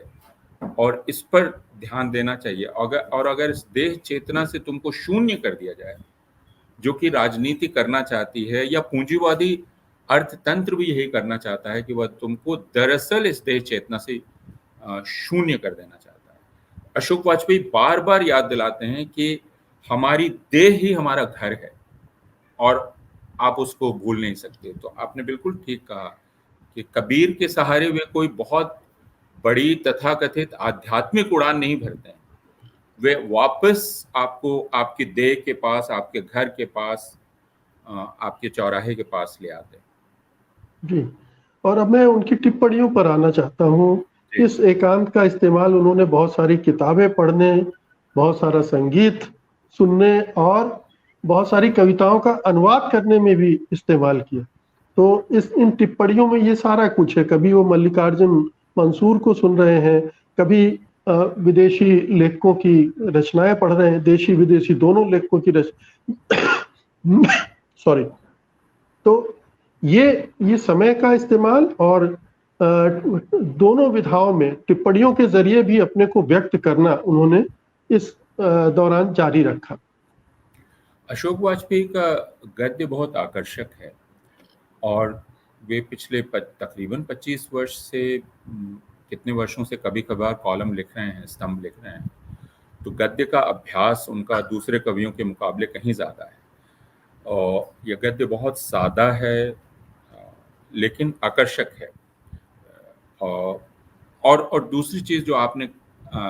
और इस पर ध्यान देना चाहिए। और अगर इस देह चेतना से तुमको शून्य कर दिया जाए, जो कि राजनीति करना चाहती है, या पूंजीवादी अर्थतंत्र भी यही करना चाहता है कि वह तुमको दरअसल इस देह चेतना से शून्य कर देना चाहता है। अशोक वाजपेयी बार बार याद दिलाते हैं कि हमारी देह ही हमारा घर है और आप उसको भूल नहीं सकते। तो आपने बिल्कुल ठीक कहा कि कबीर के सहारे वे कोई बहुत बड़ी तथाकथित आध्यात्मिक उड़ान नहीं भरते हैं, वे वापस आपको आपकी देह के पास, आपके घर के पास, आपके चौराहे के पास ले आते हैं। जी, और अब मैं उनकी टिप्पणियों पर आना चाहता हूँ। इस एकांत का इस्तेमाल उन्होंने बहुत सारी किताबें पढ़ने, बहुत सारा संगीत सुनने और बहुत सारी कविताओं का अनुवाद करने में भी इस्तेमाल किया। तो इन टिप्पणियों में ये सारा कुछ है। कभी वो मल्लिकार्जुन मंसूर को सुन रहे हैं, कभी विदेशी लेखकों की रचनाएं पढ़ रहे हैं, देशी विदेशी दोनों लेखकों की सॉरी। तो ये समय का इस्तेमाल और दोनों विधाओं में टिप्पणियों के जरिए भी अपने को व्यक्त करना उन्होंने इस दौरान जारी रखा। अशोक वाजपेयी का गद्य बहुत आकर्षक है और वे पिछले तकरीबन 25 वर्ष से कितने वर्षों से कभी कभार कॉलम लिख रहे हैं, स्तंभ लिख रहे हैं। तो गद्य का अभ्यास उनका दूसरे कवियों के मुकाबले कहीं ज़्यादा है और यह गद्य बहुत सादा है लेकिन आकर्षक है। और दूसरी चीज़ जो आपने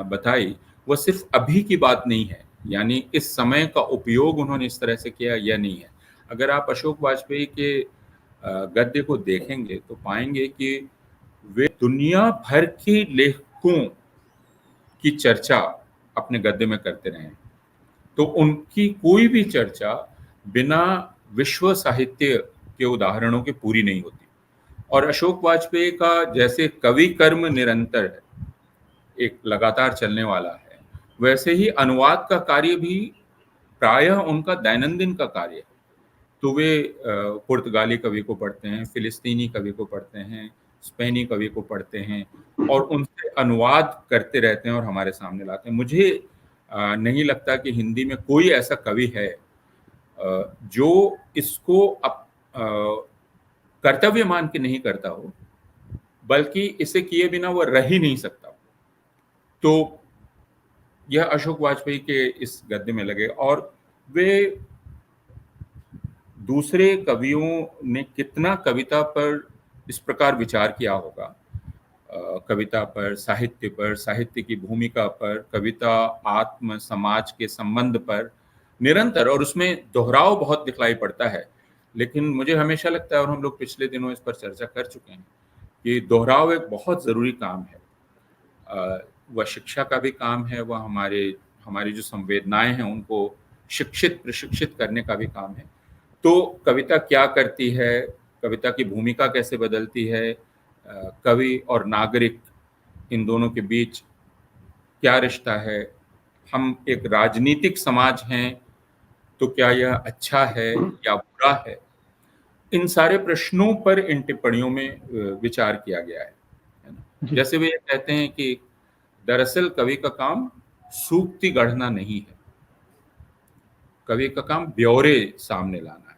बताई वह सिर्फ अभी की बात नहीं है, यानी इस समय का उपयोग उन्होंने इस तरह से किया यह नहीं है। अगर आप अशोक वाजपेयी के गद्य को देखेंगे तो पाएंगे कि वे दुनिया भर के लेखकों की चर्चा अपने गद्य में करते रहे हैं। तो उनकी कोई भी चर्चा बिना विश्व साहित्य के उदाहरणों के पूरी नहीं होती। और अशोक वाजपेयी का जैसे कवि कर्म निरंतर है, एक लगातार चलने वाला है, वैसे ही अनुवाद का कार्य भी प्रायः उनका दैनंदिन का कार्य है। तो वे पुर्तगाली कवि को पढ़ते हैं, फिलिस्तीनी कवि को पढ़ते हैं, स्पेनी कवि को पढ़ते हैं और उनसे अनुवाद करते रहते हैं और हमारे सामने लाते हैं। मुझे नहीं लगता कि हिंदी में कोई ऐसा कवि है जो इसको कर्तव्य मान के नहीं करता हो, बल्कि इसे किए बिना वो रह ही नहीं सकता। तो यह अशोक वाजपेयी के इस गद्य में लगे। और वे दूसरे कवियों ने कितना कविता पर इस प्रकार विचार किया होगा, कविता पर, साहित्य की भूमिका पर, कविता आत्म समाज के संबंध पर निरंतर, और उसमें दोहराव बहुत दिखलाई पड़ता है। लेकिन मुझे हमेशा लगता है, और हम लोग पिछले दिनों इस पर चर्चा कर चुके हैं, कि दोहराव एक बहुत ज़रूरी काम है। वह शिक्षा का भी काम है, वह हमारी जो संवेदनाएं हैं उनको शिक्षित प्रशिक्षित करने का भी काम है। तो कविता क्या करती है, कविता की भूमिका कैसे बदलती है, कवि और नागरिक इन दोनों के बीच क्या रिश्ता है, हम एक राजनीतिक समाज हैं तो क्या यह अच्छा है या बुरा है, इन सारे प्रश्नों पर इन टिप्पणियों में विचार किया गया है ना। जैसे वे कहते हैं कि दरअसल कवि का काम सूक्ति गढ़ना नहीं है, कवि का काम ब्यौरे सामने लाना है।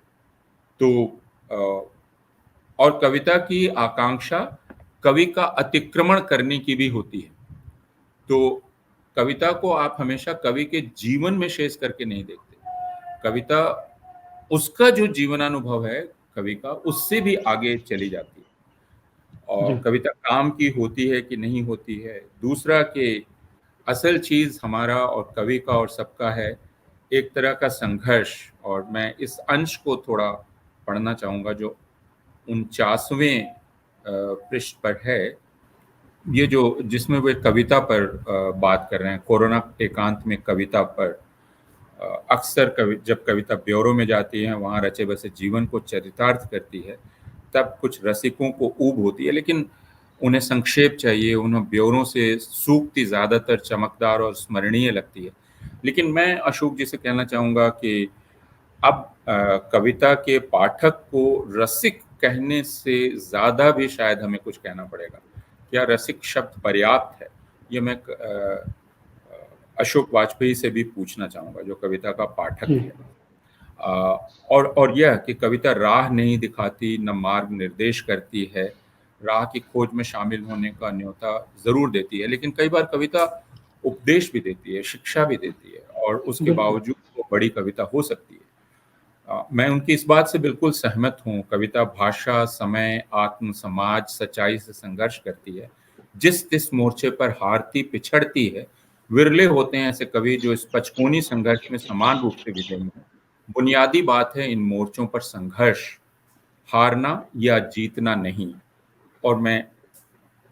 तो और कविता की आकांक्षा कवि का अतिक्रमण करने की भी होती है। तो कविता को आप हमेशा कवि के जीवन में शेष करके नहीं देखते, कविता उसका जो जीवनानुभव है कवि का, उससे भी आगे चली जाती है। और कविता काम की होती है कि नहीं होती है। दूसरा कि असल चीज हमारा और कवि का और सबका है एक तरह का संघर्ष। और मैं इस अंश को थोड़ा पढ़ना चाहूंगा जो 49वें पृष्ठ पर है, ये जो जिसमें वे कविता पर बात कर रहे हैं, कोरोना एकांत में कविता पर। अक्सर जब कविता ब्योरों में जाती है, वहाँ रचे बसे जीवन को चरितार्थ करती है, तब कुछ रसिकों को ऊब होती है, लेकिन उन्हें संक्षेप चाहिए, उन्हें ब्योरों से सूक्ति ज़्यादातर चमकदार और स्मरणीय लगती है। लेकिन मैं अशोक जी से कहना चाहूँगा कि अब कविता के पाठक को रसिक कहने से ज़्यादा भी शायद हमें कुछ कहना पड़ेगा। क्या रसिक शब्द पर्याप्त है, ये मैं अशोक वाजपेयी से भी पूछना चाहूँगा जो कविता का पाठक है। और यह कि कविता राह नहीं दिखाती, न मार्ग निर्देश करती है, राह की खोज में शामिल होने का न्योता ज़रूर देती है, लेकिन कई बार कविता उपदेश भी देती है, शिक्षा भी देती है, और उसके बावजूद वो बड़ी कविता हो सकती है। मैं उनकी इस बात से बिल्कुल सहमत हूँ। कविता भाषा, समय, आत्म, समाज, सच्चाई से संघर्ष करती है। जिस मोर्चे पर हारती पिछड़ती है, विरले होते हैं ऐसे कवि जो इस पचकोनी संघर्ष में समान रूप से विजयी हैं। बुनियादी बात है इन मोर्चों पर संघर्ष, हारना या जीतना नहीं। और मैं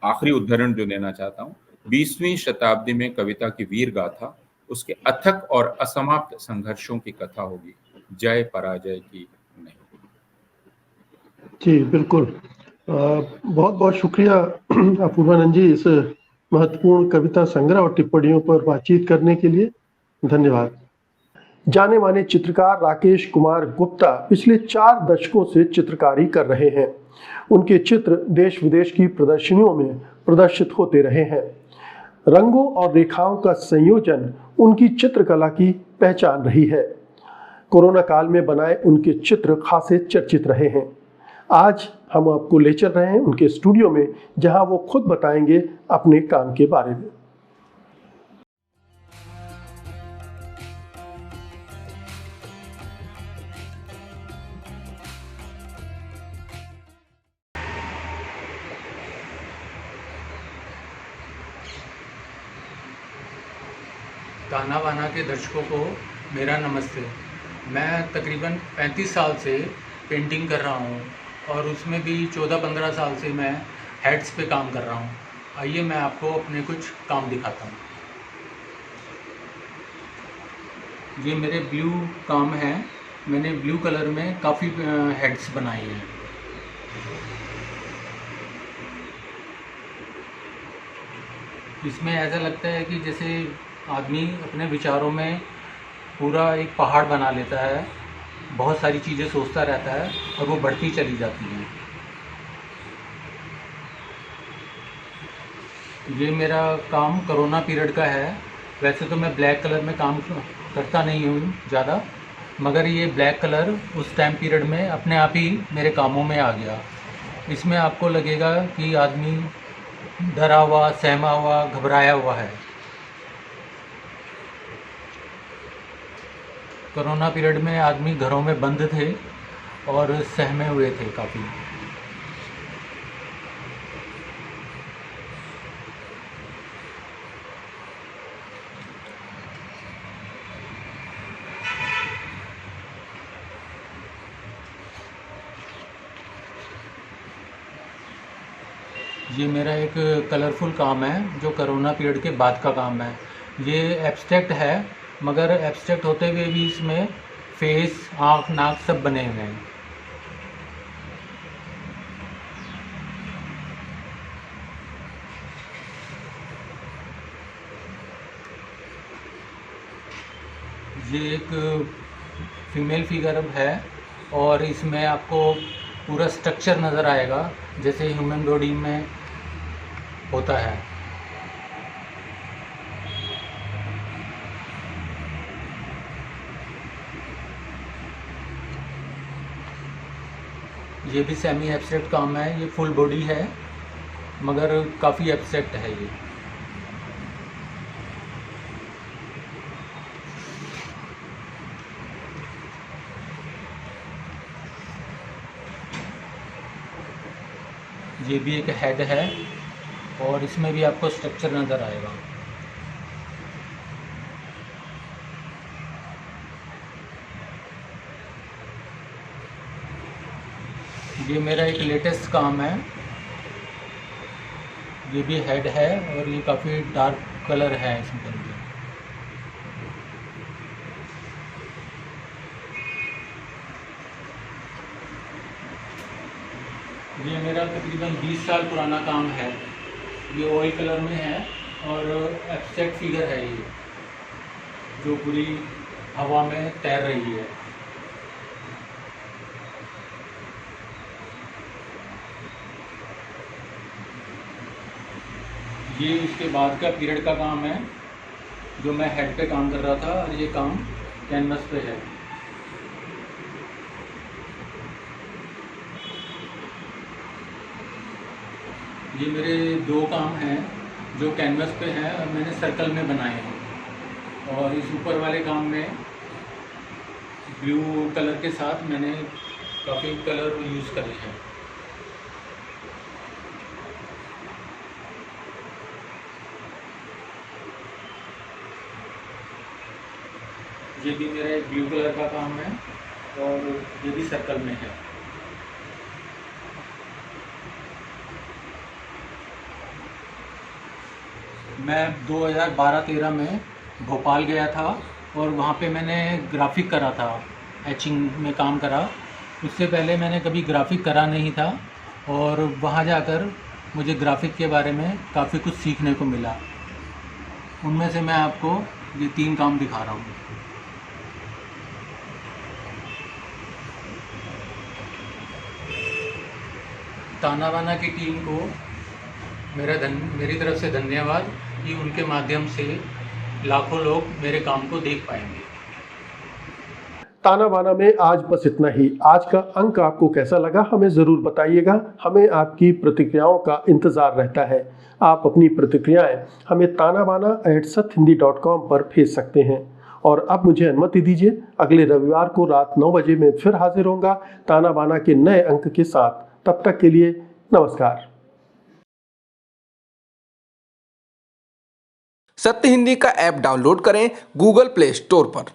आखिरी उदाहरण जो देना चाहता हूँ, 20वीं शताब्दी में कविता की वीर गाथा उसके अथक और असमाप्त संघर्षों की कथा होगी, जय पराजय की नहीं। जी बिल्कुल, बहुत बहुत शुक्रिया अपूर्वानंद जी इस महत्वपूर्ण कविता संग्रह और टिप्पणियों पर बातचीत करने के लिए। धन्यवाद। जाने माने चित्रकार राकेश कुमार गुप्ता पिछले 4 दशकों से चित्रकारी कर रहे हैं। उनके चित्र देश विदेश की प्रदर्शनियों में प्रदर्शित होते रहे हैं। रंगों और रेखाओं का संयोजन उनकी चित्रकला की पहचान रही है। कोरोना काल में बनाए उनके चित्र खासे चर्चित रहे हैं। आज हम आपको ले चल रहे हैं उनके स्टूडियो में, जहां वो खुद बताएंगे अपने काम के बारे में। ताना बाना के दर्शकों को मेरा नमस्ते। मैं तकरीबन 35 साल से पेंटिंग कर रहा हूँ और उसमें भी 14-15 साल से मैं हेड्स पे काम कर रहा हूँ। आइए मैं आपको अपने कुछ काम दिखाता हूँ। ये मेरे ब्लू काम है। मैंने ब्लू कलर में काफ़ी हेड्स बनाए हैं। इसमें ऐसा लगता है कि जैसे आदमी अपने विचारों में पूरा एक पहाड़ बना लेता है, बहुत सारी चीज़ें सोचता रहता है और वो बढ़ती चली जाती हैं। ये मेरा काम कोरोना पीरियड का है। वैसे तो मैं ब्लैक कलर में काम करता नहीं हूँ ज़्यादा, मगर ये ब्लैक कलर उस टाइम पीरियड में अपने आप ही मेरे कामों में आ गया। इसमें आपको लगेगा कि आदमी डरा हुआ, सहमा हुआ, घबराया हुआ है। कोरोना पीरियड में आदमी घरों में बंद थे और सहमे हुए थे काफ़ी। ये मेरा एक कलरफुल काम है जो कोरोना पीरियड के बाद का काम है। ये एब्स्ट्रैक्ट है, मगर एब्स्ट्रैक्ट होते हुए भी इसमें फेस, आँख, नाक सब बने हुए हैं। ये एक फीमेल फिगर है और इसमें आपको पूरा स्ट्रक्चर नज़र आएगा जैसे ह्यूमन बॉडी में होता है। ये भी सेमी एब्स्ट्रैक्ट काम है। ये फुल बॉडी है मगर काफ़ी एब्स्ट्रैक्ट है ये। ये भी एक हेड है और इसमें भी आपको स्ट्रक्चर नज़र आएगा। ये मेरा एक लेटेस्ट काम है। ये भी हेड है और ये काफ़ी डार्क कलर है इसमें। ये मेरा तकरीबन 20 साल पुराना काम है। ये ऑयल कलर में है और एब्स्ट्रैक्ट फिगर है ये, जो पूरी हवा में तैर रही है। ये उसके बाद का पीरियड का काम है जो मैं हेड पे काम कर रहा था और ये काम कैनवस पे है। ये मेरे दो काम हैं जो कैनवस पे हैं और मैंने सर्कल में बनाए हैं। और इस ऊपर वाले काम में ब्लू कलर के साथ मैंने काफ़ी कलर यूज़ करे हैं। ये भी मेरा एक ब्लू कलर का काम है और ये भी सर्कल में है। मैं 2012-13 में भोपाल गया था और वहाँ पे मैंने ग्राफिक करा था, एचिंग में काम करा। उससे पहले मैंने कभी ग्राफिक करा नहीं था और वहाँ जाकर मुझे ग्राफिक के बारे में काफ़ी कुछ सीखने को मिला। उनमें से मैं आपको ये 3 काम दिखा रहा हूँ। ताना बाना की टीम को मेरी तरफ से धन्यवाद कि उनके माध्यम से लाखों लोग मेरे काम को देख पाएंगे। ताना बाना में आज बस इतना ही। आज का अंक आपको कैसा लगा हमें ज़रूर बताइएगा। हमें आपकी प्रतिक्रियाओं का इंतज़ार रहता है। आप अपनी प्रतिक्रियाएं हमें tanabana@sathhindi.com पर भेज सकते हैं। और अब मुझे अनुमति दीजिए, अगले रविवार को रात 9 बजे मैं फिर हाजिर होऊंगा ताना बाना के नए अंक के साथ। तब तक के लिए नमस्कार। सत्य हिंदी का ऐप डाउनलोड करें गूगल प्ले स्टोर पर।